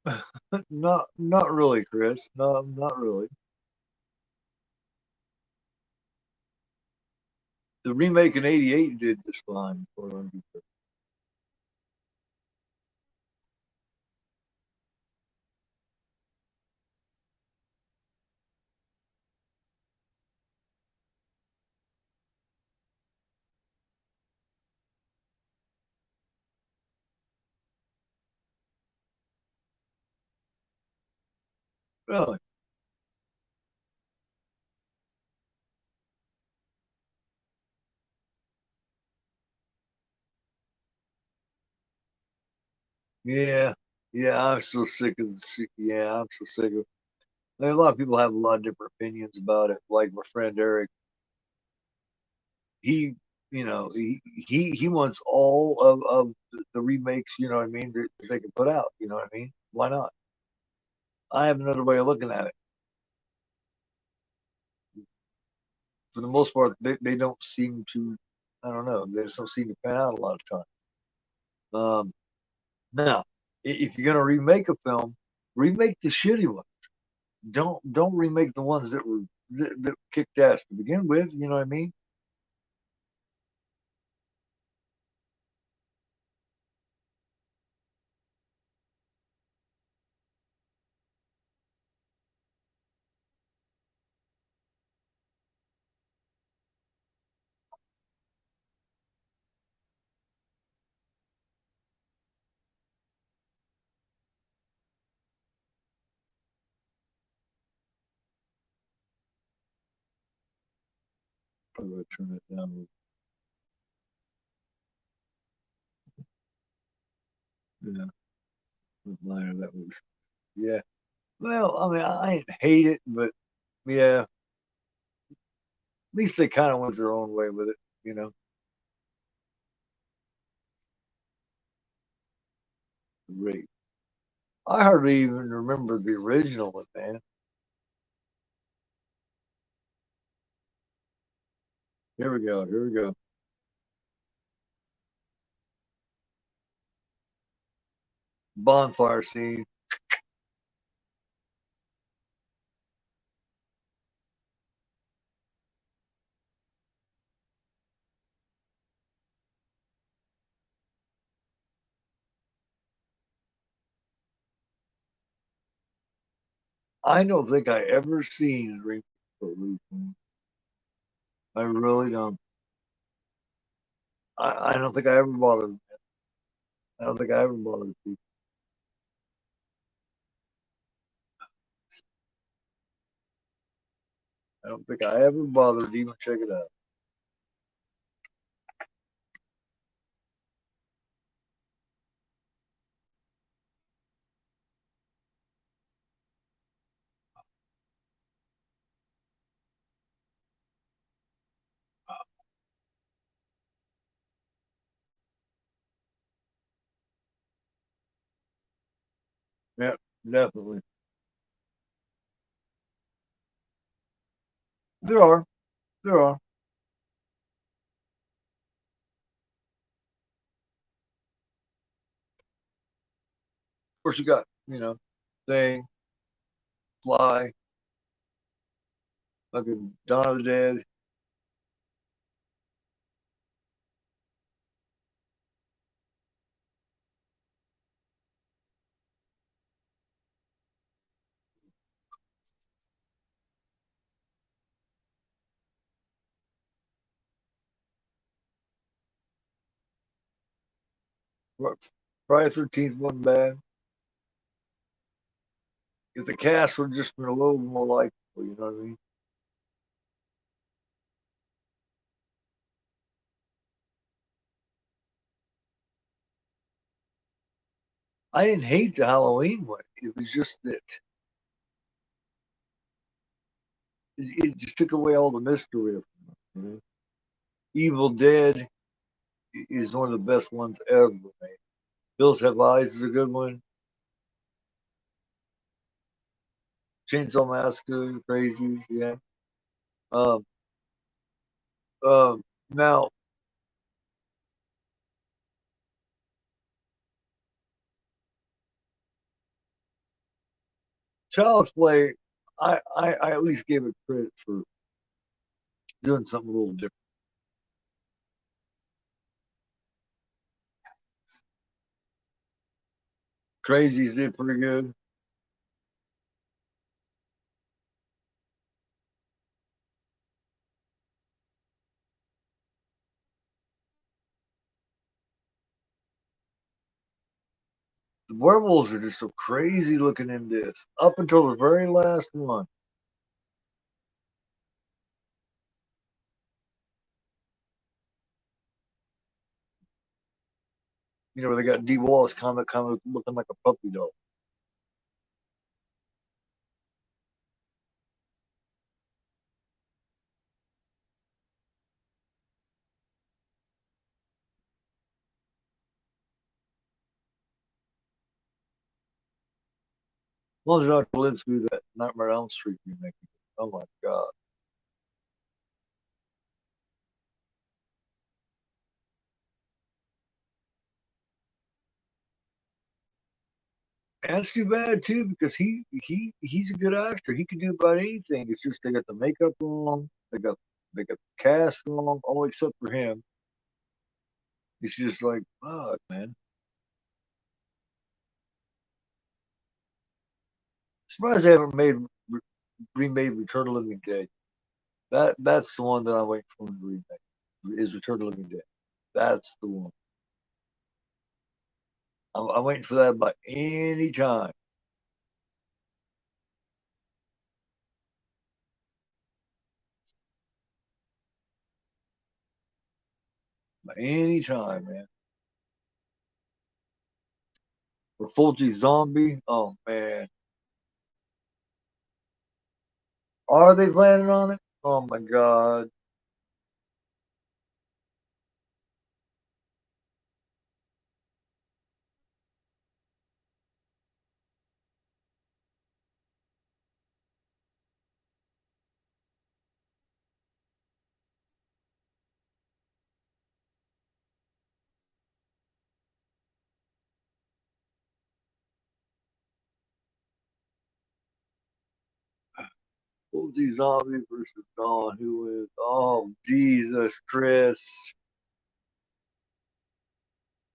it. Not really, Chris. No, not really. The remake in '88 did just fine for him. Really? Yeah. Yeah, I'm so sick of the. Yeah, I'm so sick of. I mean, a lot of people have a lot of different opinions about it. Like my friend Eric, he, he wants all of the remakes. You know what I mean? That they can put out. You know what I mean? Why not? I have another way of looking at it. For the most part, they don't seem to. I don't know. They just don't seem to pan out a lot of time. Now, if you're gonna remake a film, remake the shitty one. Don't remake the ones that kicked ass to begin with. You know what I mean? Probably turn it down. Yeah, with minor that was. Yeah. Well, I mean, I ain't hate it, but yeah, at least they kind of went their own way with it. You know, great. I hardly even remember the original one, man. Here we go. Here we go. Bonfire scene. I don't think I ever seen a remake of Lucy. I really don't. I don't think I ever bothered. I don't think I ever bothered people. I don't think I ever bothered to even check it out. Yeah, definitely. There are. There are. Of course, you got, Thing, Fly, fucking Dawn of the Dead. Friday 13th wasn't bad. If the cast would just been a little more likable, you know what I mean? I didn't hate the Halloween one. It was just that it just took away all the mystery of it. You know? Evil Dead is one of the best ones ever made. Bills Have Eyes is a good one. Chainsaw Massacre, Crazies, yeah. Um, now, Child's Play, I at least gave it credit for doing something a little different. Crazies did pretty good. The werewolves are just so crazy looking in this, up until the very last one. You know, where they got D. Wallace kind of looking like a puppy dog. As long as you're not live through that Nightmare on Elm Street remake. Oh my god. And that's too bad too, because he's a good actor. He can do about anything. It's just they got the makeup wrong, they got the cast wrong, all except for him. It's just like, fuck, man. Surprised they haven't remade Return of the Living Dead. That's the one that I'm waiting for to remake. Is Return of the Living Dead. That's the one. I'm waiting for that by any time. By any time, man. For Fulci Zombie, oh man. Are they planning on it? Oh my god. Fulci Zombie versus Dawn. Who is? Oh Jesus, Chris.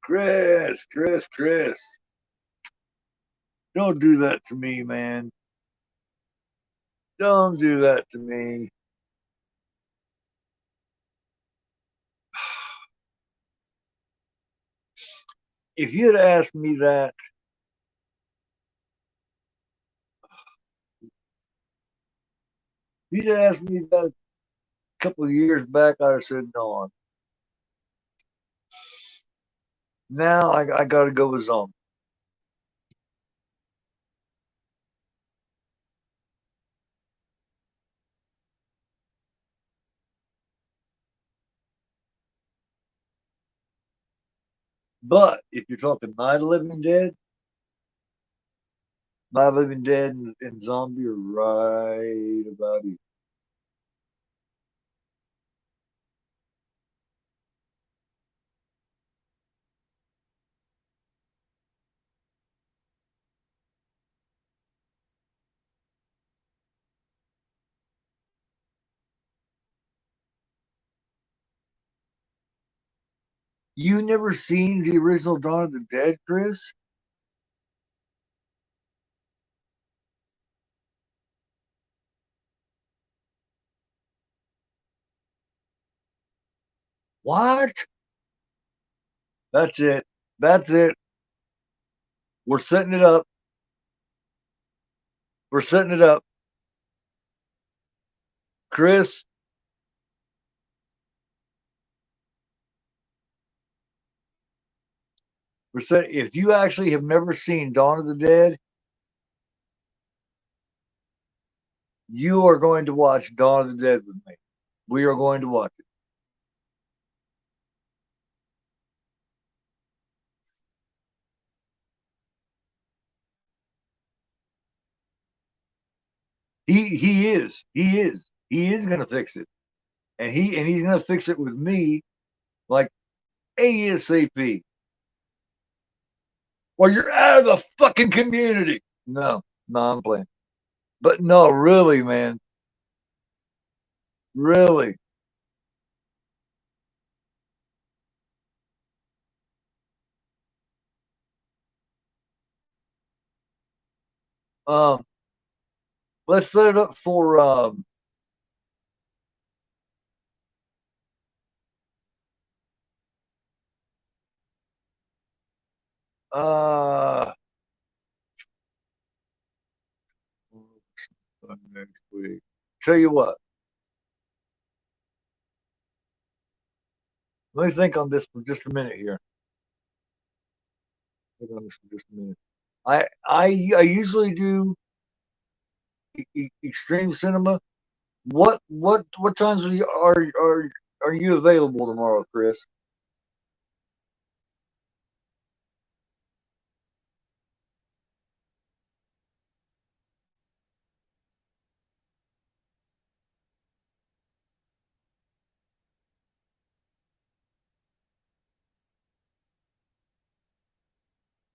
Chris. Don't do that to me, man. Don't do that to me. If you'd asked me that, if you'd asked me that a couple of years back, I'd have said Dawn. Now I got to go with Zombie. But if you're talking Night of the Living Dead, Night of the Living Dead and Zombie are right about it. You never seen the original Dawn of the Dead, Chris? What? That's it. That's it. We're setting it up. We're setting it up. Chris, we're setting if you actually have never seen Dawn of the Dead, you are going to watch Dawn of the Dead with me. We are going to watch it. He is gonna fix it. And he's gonna fix it with me like ASAP. Well, you're out of the fucking community. No, I'm playing. But no, really, man. Really. Um, let's set it up for uh next week. Tell you what, let me think on this for just a minute here. Think on this for just a minute. I usually do extreme cinema. What times are you available tomorrow, Chris?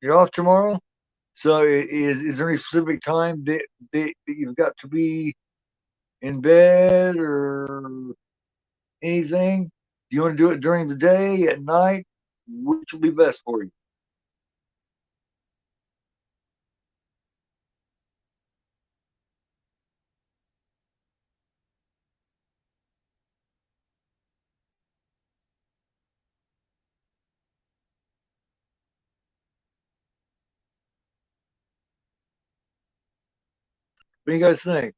You're off tomorrow, so is there any specific time that you've got to be in bed or anything? Do you want to do it during the day, at night? Which will be best for you? What do you guys think?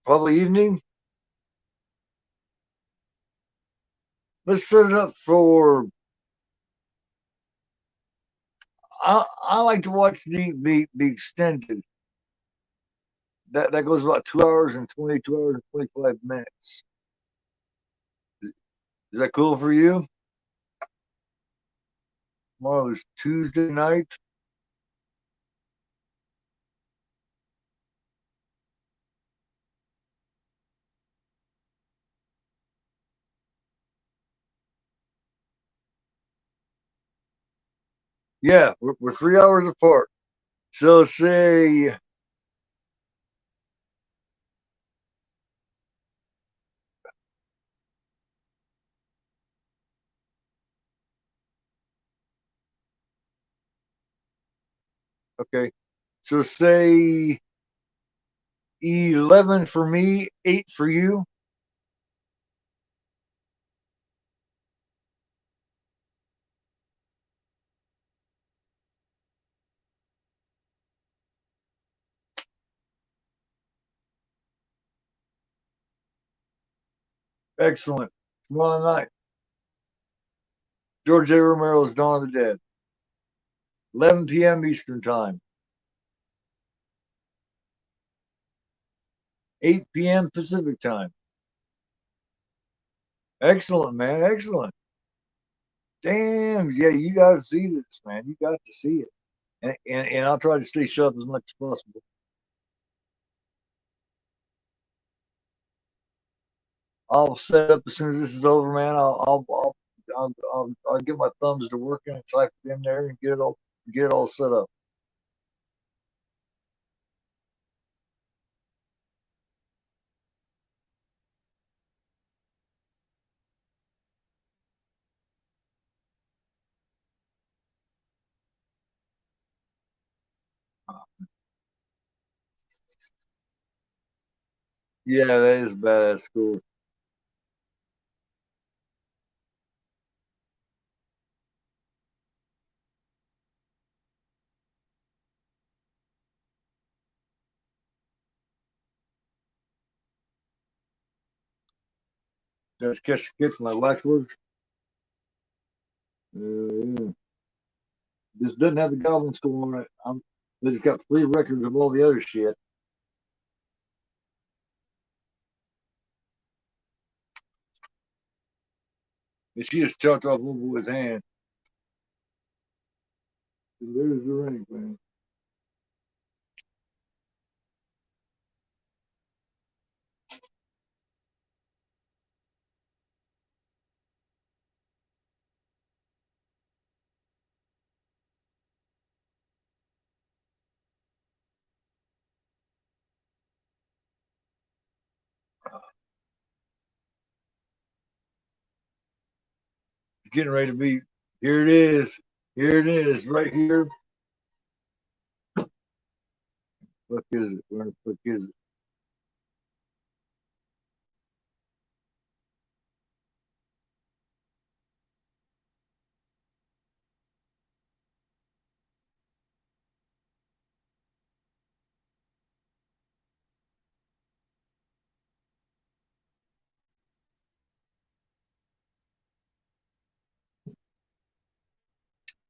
Probably evening. Let's set it up for. I like to watch the extended. That goes about 2 hours and 2 hours and 25 minutes. Is that cool for you? Tomorrow is Tuesday night. Yeah, we're 3 hours apart. So say okay. So say 11 for me, 8 for you. Excellent. Tomorrow night, George A. Romero's Dawn of the Dead, 11 p.m. Eastern Time, 8 p.m. Pacific Time. Excellent, man. Excellent. Damn. Yeah, you got to see this, man. You got to see it. And I'll try to stay sharp as much as possible. I'll set up as soon as this is over, man. I'll get my thumbs to working and type it in there and get it all set up. Yeah, that is badass cool. Just catch my waxworks. Yeah. This doesn't have the Goblin score on it. But it's got 3 records of all the other shit. And she just chopped off one boy's hand. And there's the ring, man. It's getting ready to be. Here it is. Here it is, right here. Fuck is it? Where the fuck is it?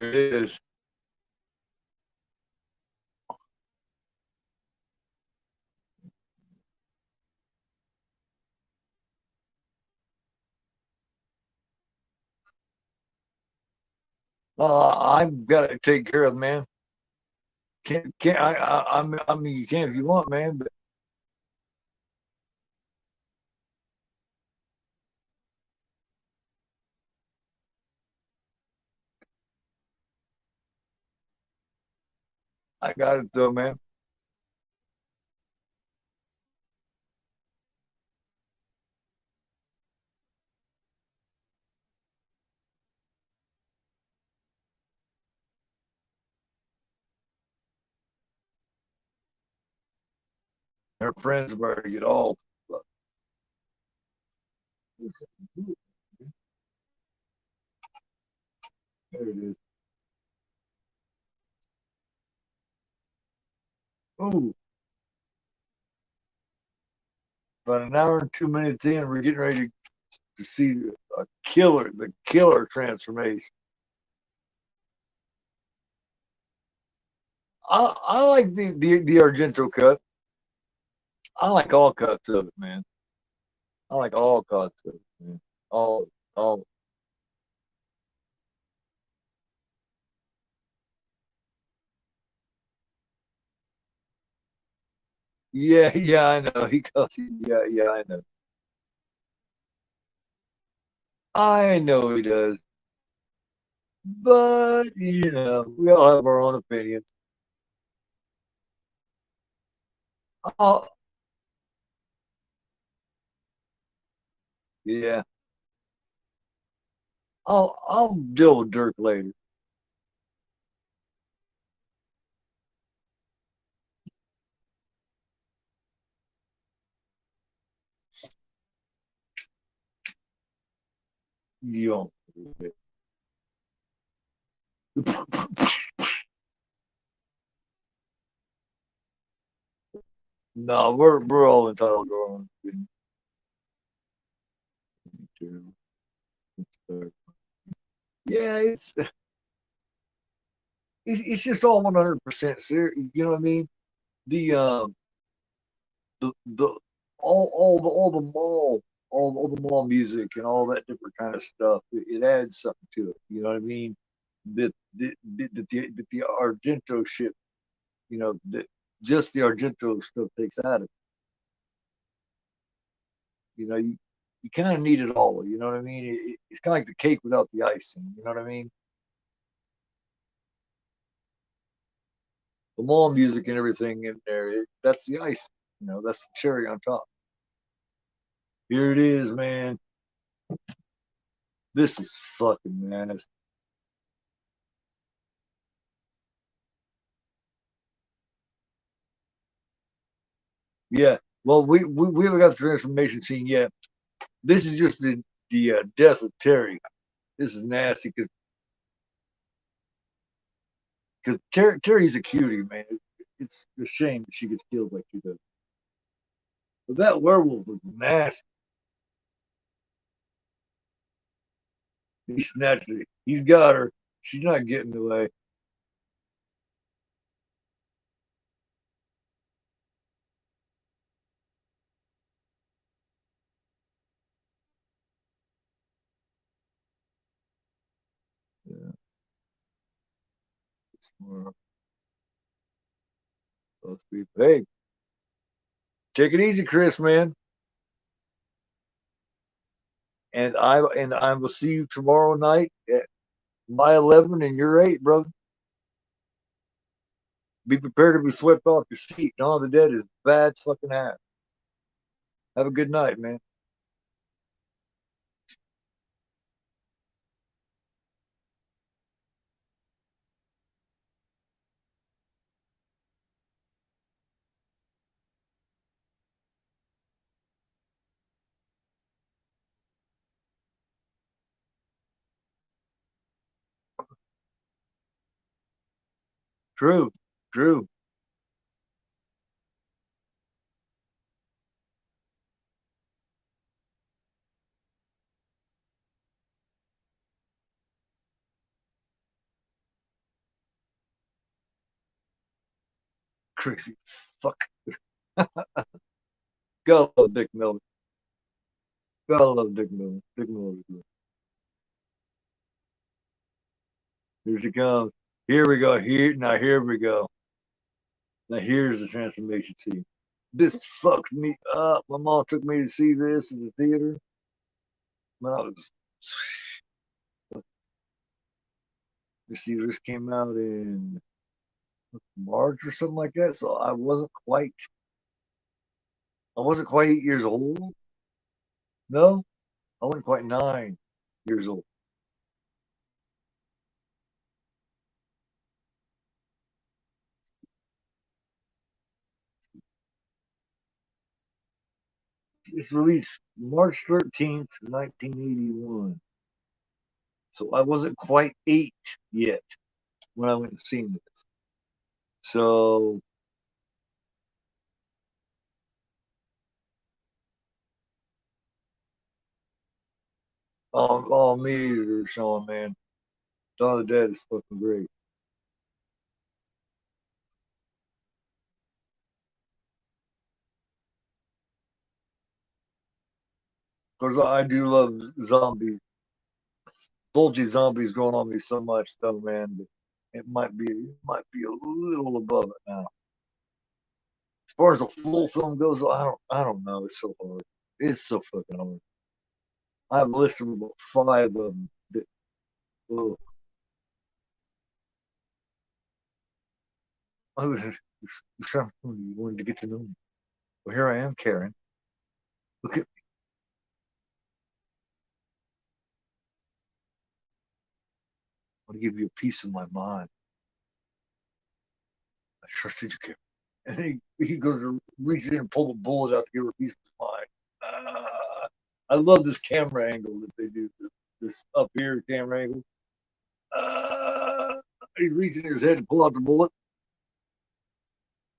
It is. I've got to take care of, man. Can't I mean you can if you want, man, but I got it though, man. Her friends about to get off. There it is. Oh, about an hour and 2 minutes in, we're getting ready to see the killer transformation. I like the Argento cut. I like all cuts of it, man. I like all cuts of it, man. All all. Yeah, yeah, I know. He calls you. Yeah, yeah, I know. I know he does. But we all have our own opinions. Oh, yeah. I'll deal with Dirk later. You don't. No, we're all entitled to our own opinion. Yeah, it's just all 100% serious. You know what I mean? The the all the mall music and all that different kind of stuff. It adds something to it. You know what I mean? That the Argento shit. That just the Argento stuff takes out of it. You kind of need it all. You know what I mean? It's kind of like the cake without the icing. You know what I mean? The mall music and everything in there. That's the ice. That's the cherry on top. Here it is, man. This is fucking nasty. Yeah. Well, we haven't got the transformation scene yet. This is just the death of Terry. This is nasty because Terry's a cutie, man. It's a shame that she gets killed like she does. But that werewolf was nasty. He snatched her. He's got her. She's not getting away. Yeah. It's more supposed to be. Hey, take it easy, Chris, man. And I will see you tomorrow night at my 11 and your 8, brother. Be prepared to be swept off your seat. Dawn of the Dead is bad fucking ass. Have a good night, man. True, true. Crazy fuck. Gotta love Dick Miller. Gotta love Dick Miller. Dick Miller. Here she comes. Here we go. Here we go. Now here's the transformation scene. This fucked me up. My mom took me to see this in the theater. When I was, let's see, this came out in March or something like that. So I wasn't quite 8 years old. No, I wasn't quite 9 years old. It's released March 13th, 1981. So I wasn't quite 8 yet when I went and seen this. So, all me either, Sean, man. Dawn of the Dead is fucking great. Because I do love zombies. Bulgy zombies growing on me so much, though, man. But it might be a little above it now. As far as a full film goes, I don't know. It's so hard. It's so fucking hard. I have a list of about 5 of them. That, oh, I was, you wanted to get to know me. Well, here I am, Karen. Look at me. I want to give you a piece of my mind. I trusted you, Karen. And he goes to reach in and pull the bullet out to give her a piece of his mind. I love this camera angle that they do. This up here camera angle. He's reaching his head to pull out the bullet.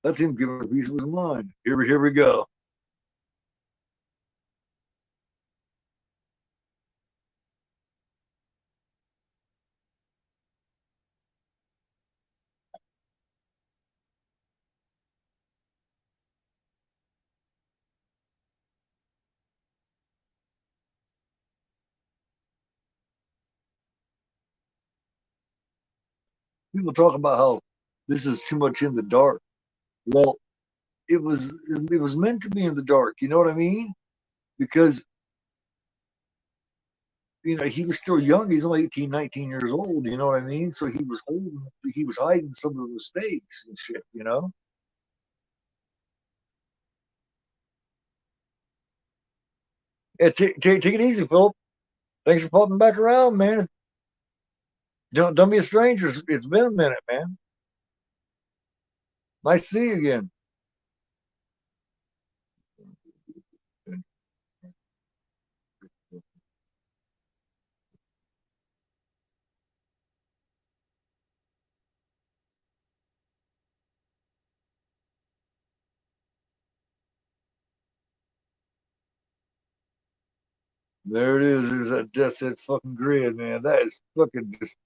That's him giving her a piece of his mind. Here we go. People talk about how this is too much in the dark. Well, it was meant to be in the dark. You know what I mean? Because he was still young. He's only 18, 19 years old. You know what I mean? So he was hiding some of the mistakes and shit. Yeah, take it easy, Philip. Thanks for popping back around, man. Don't be a stranger. It's been a minute, man. Nice to see you again. There it is. There's that Death Set fucking grid, man. That is fucking just.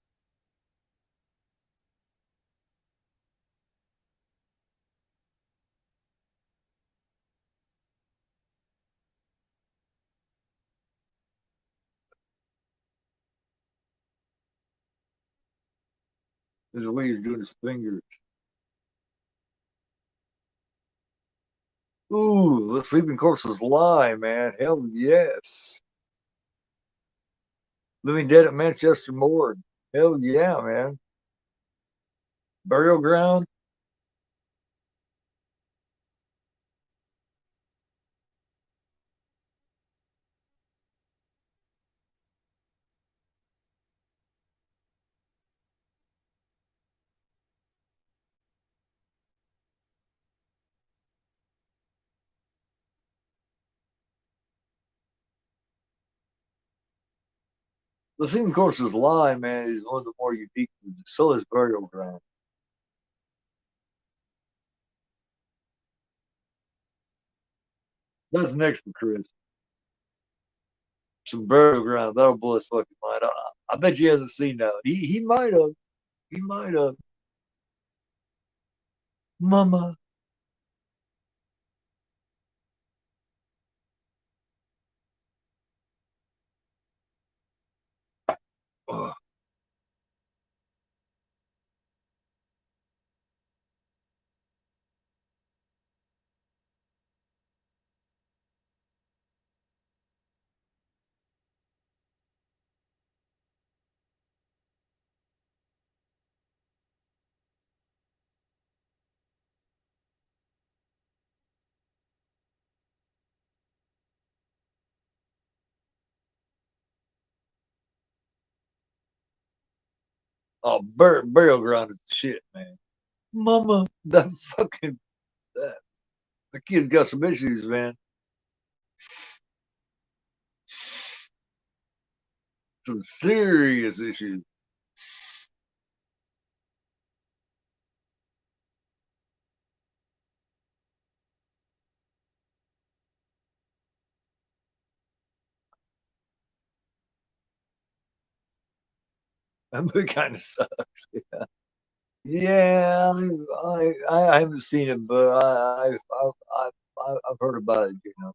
There's the way he's doing his fingers. Ooh, the sleeping corpses lie, man. Hell yes. Living Dead at Manchester Morgue. Hell yeah, man. Burial ground. The sleeping corpses lie, man, is one of the more unique ones. So is burial ground. That's next to Chris. Some burial ground. That'll blow his fucking mind. I bet he hasn't seen that. He might have. He might have. Mama. Oh, burial ground is shit, man. Mama, that fucking that the kid's got some issues, man. Some serious issues. That movie kind of sucks. Yeah, I haven't seen it, but I've heard about it. You know.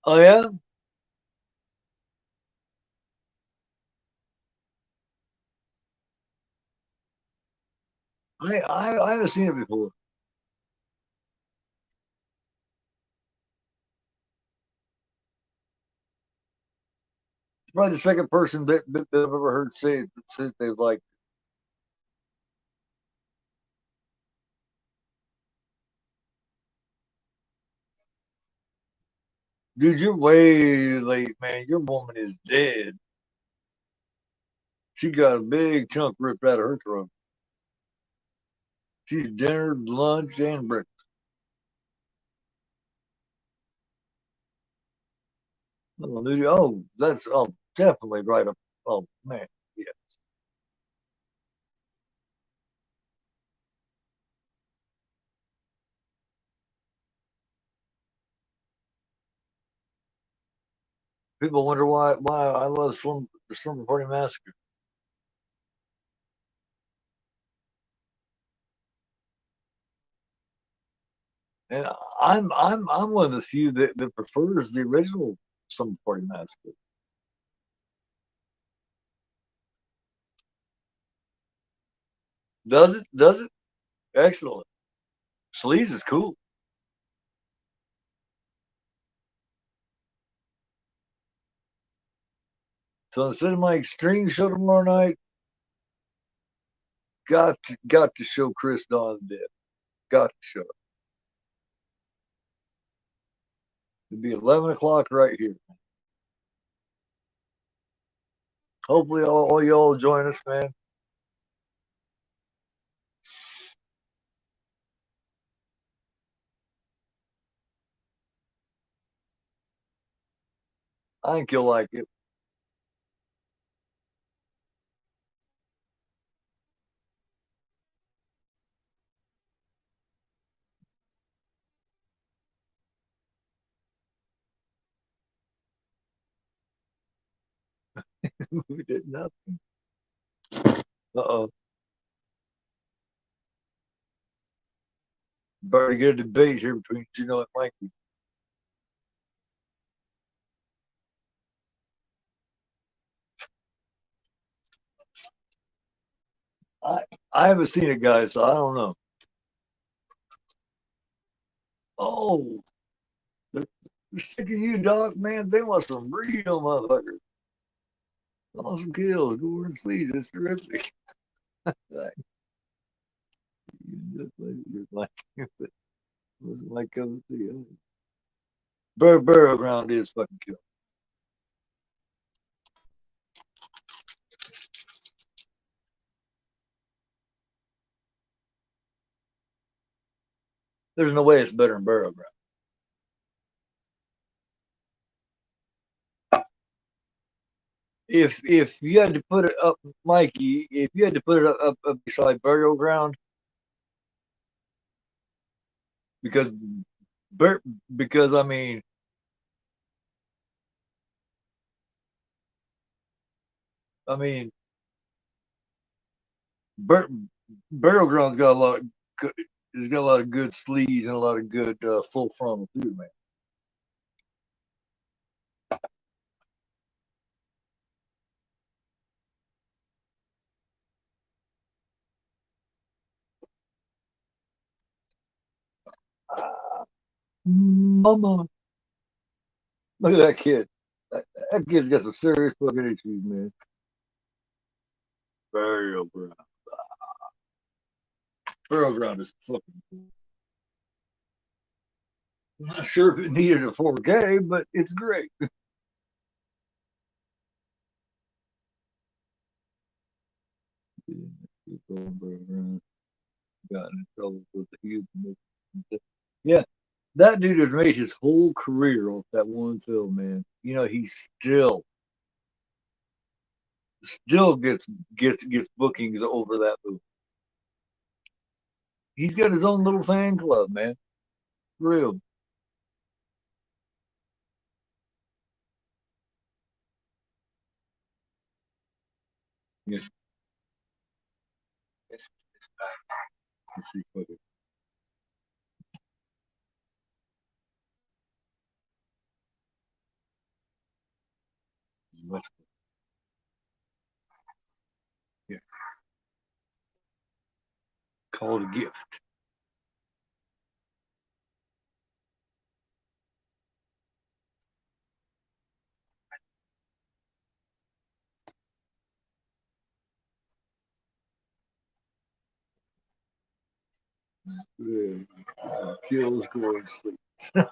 Oh yeah, I haven't seen it before. Probably the second person that I've ever heard say it that said they like, dude, you're way late, man. Your woman is dead. She got a big chunk ripped out of her throat. She's dinner, lunch, and breakfast. Oh, dude, oh, that's definitely right up. Oh man, yeah. People wonder why I love the Slumber Party Massacre, and I'm one of the few that prefers the original Slumber Party Massacre. Does it? Does it? Excellent. Sleaze is cool. So instead of my extreme show tomorrow night, got to show Chris Dawn dead. Got to show it. It'll be 11 o'clock right here. Hopefully, all y'all join us, man. I think you'll like it. We did nothing. Uh-oh. Better get a debate here between Gino and Mikey. I I haven't seen it, guys, so I don't know. Oh, they're sick of you, dog, man. They want some real motherfuckers. Awesome kills. Go and see. It's terrific. Like, you're like, it wasn't like cup of tea. Burial ground is fucking kill. There's no way it's better than burial ground. If you had to put it up, Mikey, if you had to put it up beside burial ground, because bur- because I mean bur- burial ground's got a lot. He's got a lot of good sleeves and a lot of good full frontal too, man. Mama, look at that kid. That kid's got some serious fucking issues, man. Burial ground. Burial ground is fucking cool. I'm not sure if it needed a 4K, but it's great. Got in trouble with the Houston. Yeah, that dude has made his whole career off that one film, man. You know, he still gets bookings over that movie. He's got his own little fan club, man. Real. Yes. Let's see, yeah, called a gift. Yeah. Kills, going to sleep. There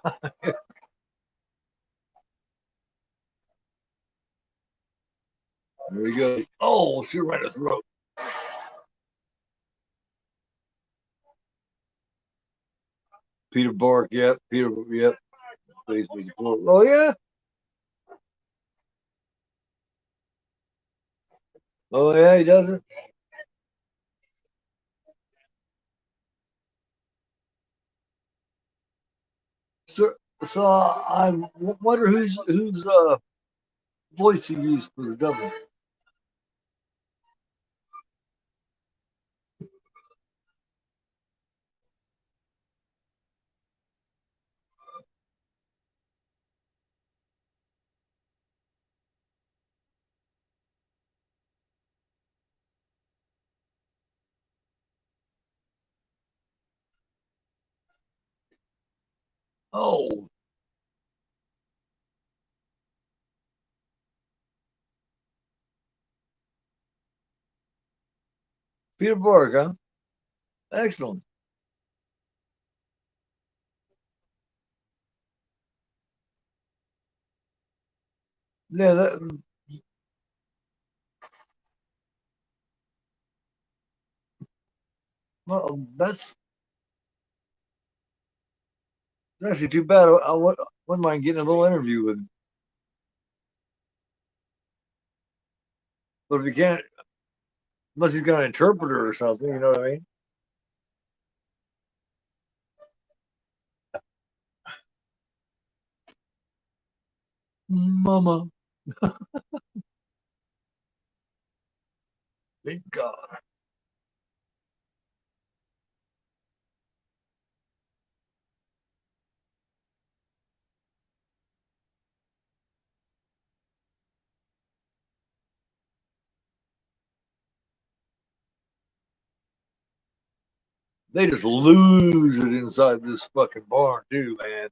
we go. Oh, shoot right in the throat. Peter Bark, yep. Peter, yep. Facebook. Oh, yeah. Oh, yeah, he doesn't. So, so I wonder whose voice he used for the double. Oh, Peter Bark, huh? Excellent. Yeah, well, that's actually too bad. Wouldn't mind getting a little interview with him. But if you can't, unless he's got an interpreter or something, you know what I mean? Mama, thank God. They just lose it inside this fucking barn, too, man.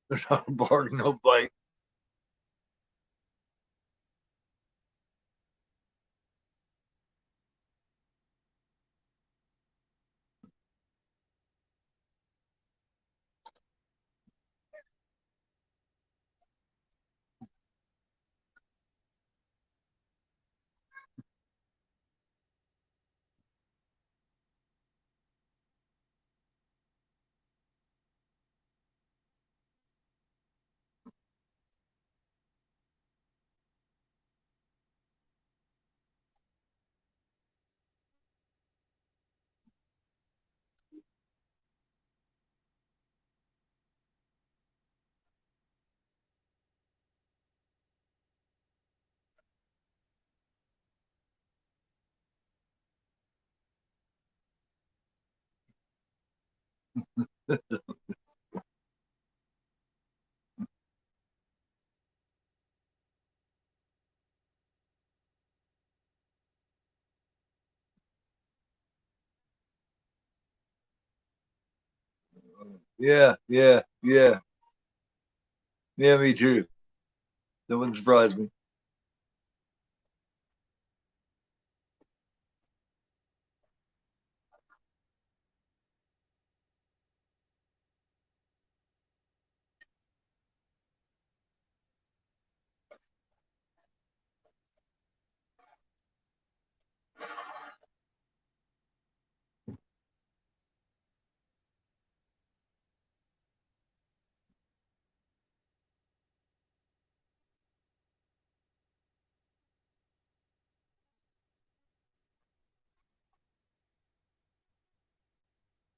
There's not a barn, no bite. Yeah, yeah, yeah. Yeah, me too. That wouldn't surprise me.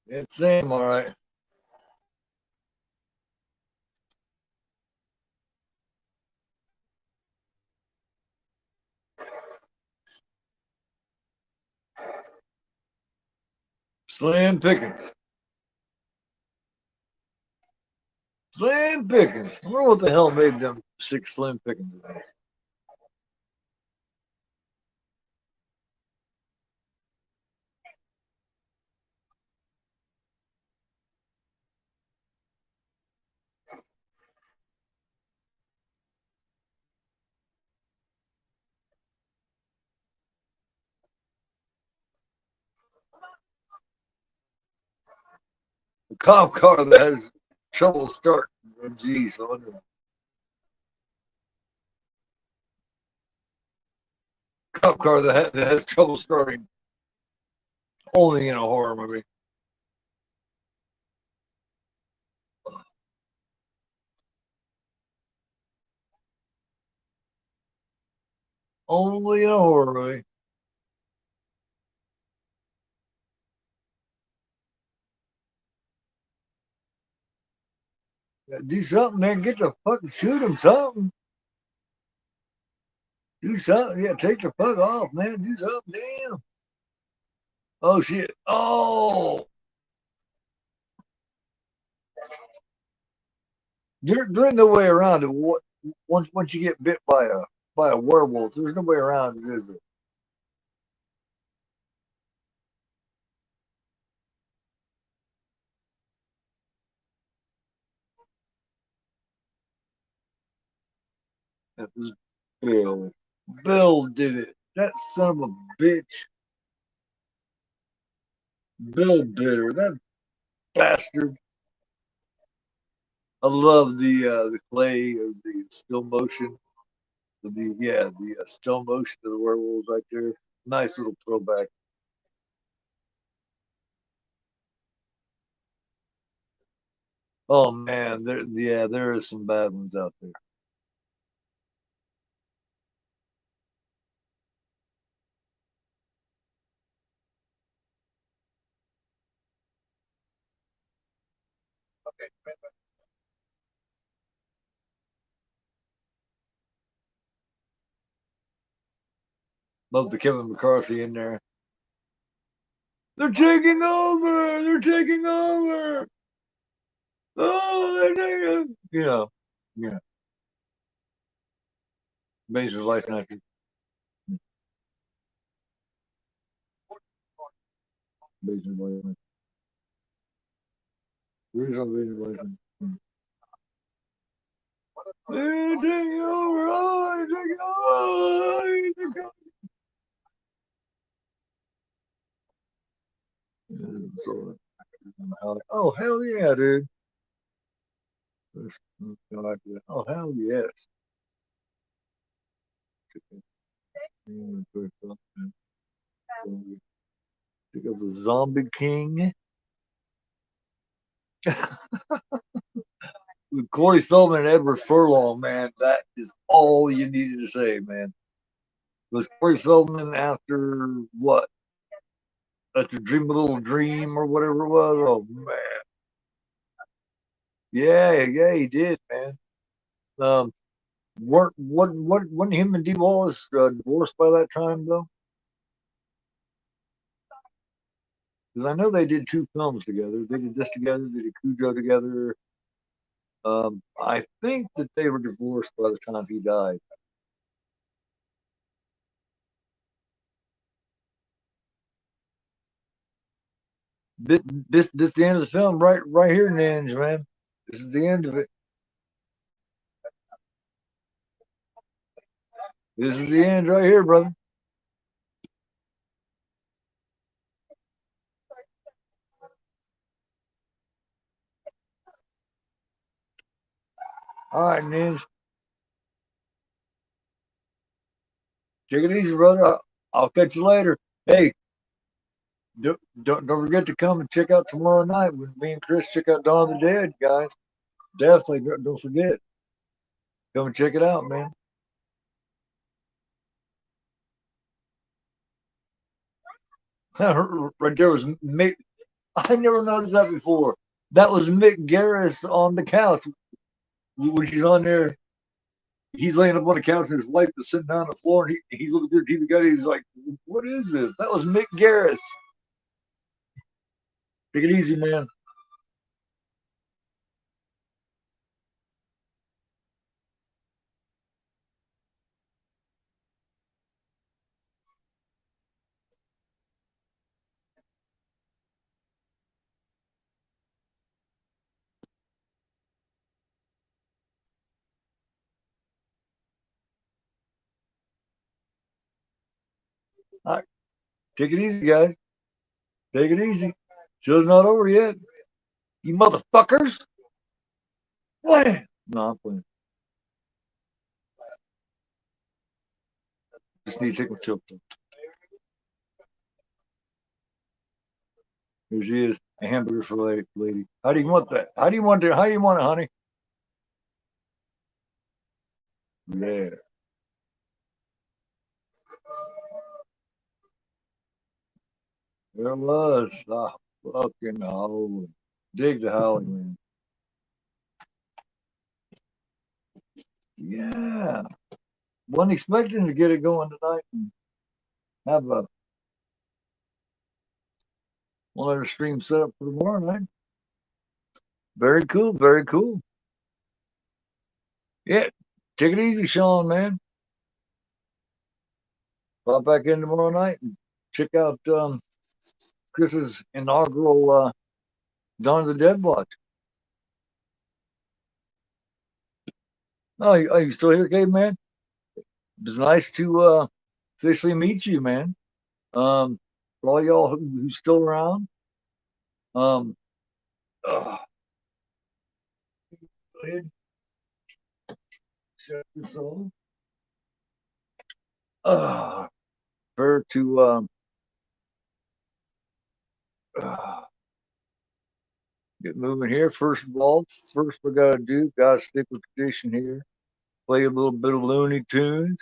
It's Sam, all right. Slim Pickens. Slim Pickens. I wonder what the hell made them six Slim Pickens. A cop car that has trouble starting. Oh, geez, I wonder. Cop car that has trouble starting only in a horror movie. Only in a horror movie. Yeah, do something, man. Get the fucking shoot him something. Do something. Yeah, take the fuck off, man. Do something. Damn. Oh shit. Oh, there's no way around it. What once you get bit by a werewolf, there's no way around it, is there? That was Bill. Bill did it. That son of a bitch. Bill bit her. That bastard. I love the clay of the still motion. The still motion of the werewolves right there. Nice little throwback. Oh man, there is some bad ones out there. Love the Kevin McCarthy in there. They're taking over. They're taking over. Oh, they're taking. Yeah. Major life actor. Major life. Major life. They're taking over. Oh, they're taking over. They're taking over. So, oh hell yeah, dude. Oh hell yes. Pick up the Zombie King. With Corey Feldman and Edward Furlong, man, that is all you needed to say, man. Was Corey Feldman after what? After Dream a Little Dream or whatever it was? Oh man, yeah, he did, man. Um, wasn't him and Dee Wallace divorced by that time though? because I know they did 2 films together. They did this together. They did Cujo together. I think that they were divorced by the time he died. This the end of the film, right here, Ninja man. This is the end of it. This is the end right here, brother. All right, Ninja. Take it easy, brother. I'll catch you later. Hey, don't forget to come and check out tomorrow night when me and Chris check out Dawn of the Dead, guys. Definitely don't forget. Come and check it out, man. Right there was Mick. I never noticed that before. That was Mick Garris on the couch when she's on there. He's laying up on the couch and his wife is sitting down on the floor and he's looking through the TV guide. He's like, "What is this?" That was Mick Garris. Take it easy, man. All right, take it easy, guys. Take it easy. Show's not over yet. You motherfuckers. What? No, I'm playing. Just need to take my chill pill. Here she is. A hamburger for lady. How do you want that? How do you want it? How do you want it, honey? Yeah. There was. Ah, fucking Howling. Dig the Howling, man. Yeah. Wasn't expecting to get it going tonight and have a one other stream set up for tomorrow night. Very cool. Very cool. Yeah. Take it easy, Sean, man. Pop back in tomorrow night and check out Chris's inaugural Dawn of the Dead watch. Oh, you still here, caveman? It was nice to officially meet you, man. For all y'all who's still around, um, go ahead, shut this off. Fair to uh, get moving here. First of all, first we gotta stick with tradition here. Play a little bit of Looney Tunes.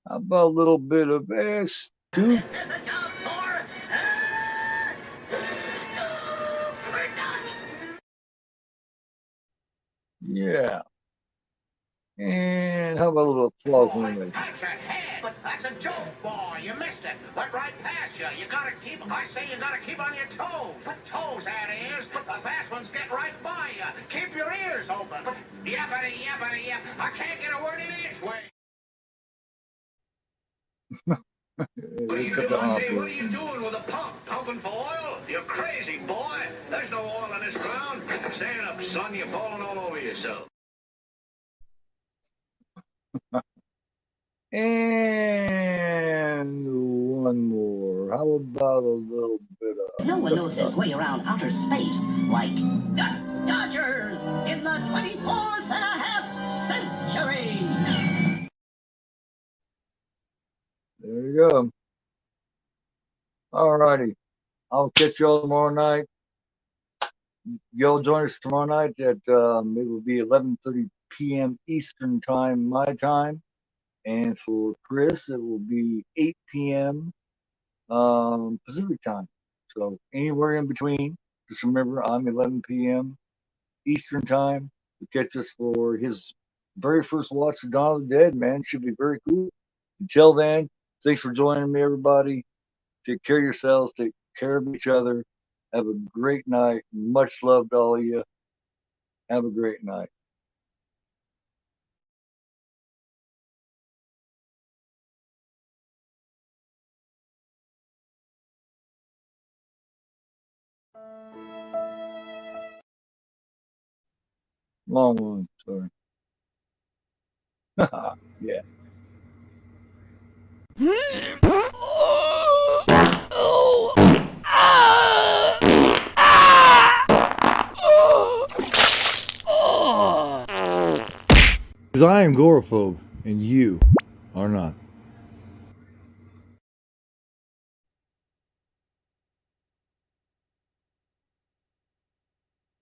How about a little bit of S2? Yeah. And how about a little applause anyway? That's a head, but that's a joke, boy. You missed it. Went right past you. I say you gotta keep on your toes. What toes, that is? The fast ones get right by you. Keep your ears open. Yappity, yappity, yap. I can't get a word in each way. What are you doing with a pump? Pumping for oil? You're crazy, boy. There's no oil in this ground. Stand up, son. You're falling all over yourself. And one more. How about a little bit of... No one knows his way around outer space like Dodgers in the 24th and a half century. There you go. All righty. I'll catch y'all tomorrow night. Y'all join us tomorrow night at it will be 11:30 p.m. Eastern time, my time, and for Chris it will be 8 p.m. Pacific time. So anywhere in between. Just remember, I'm 11 p.m. Eastern time. To catch us for his very first watch of Dawn of the Dead. Man, should be very cool. Until then, thanks for joining me, everybody. Take care of yourselves. Take care of each other. Have a great night. Much love to all of you. Have a great night. Long one, sorry. Yeah. Because I am agoraphobe and you are not.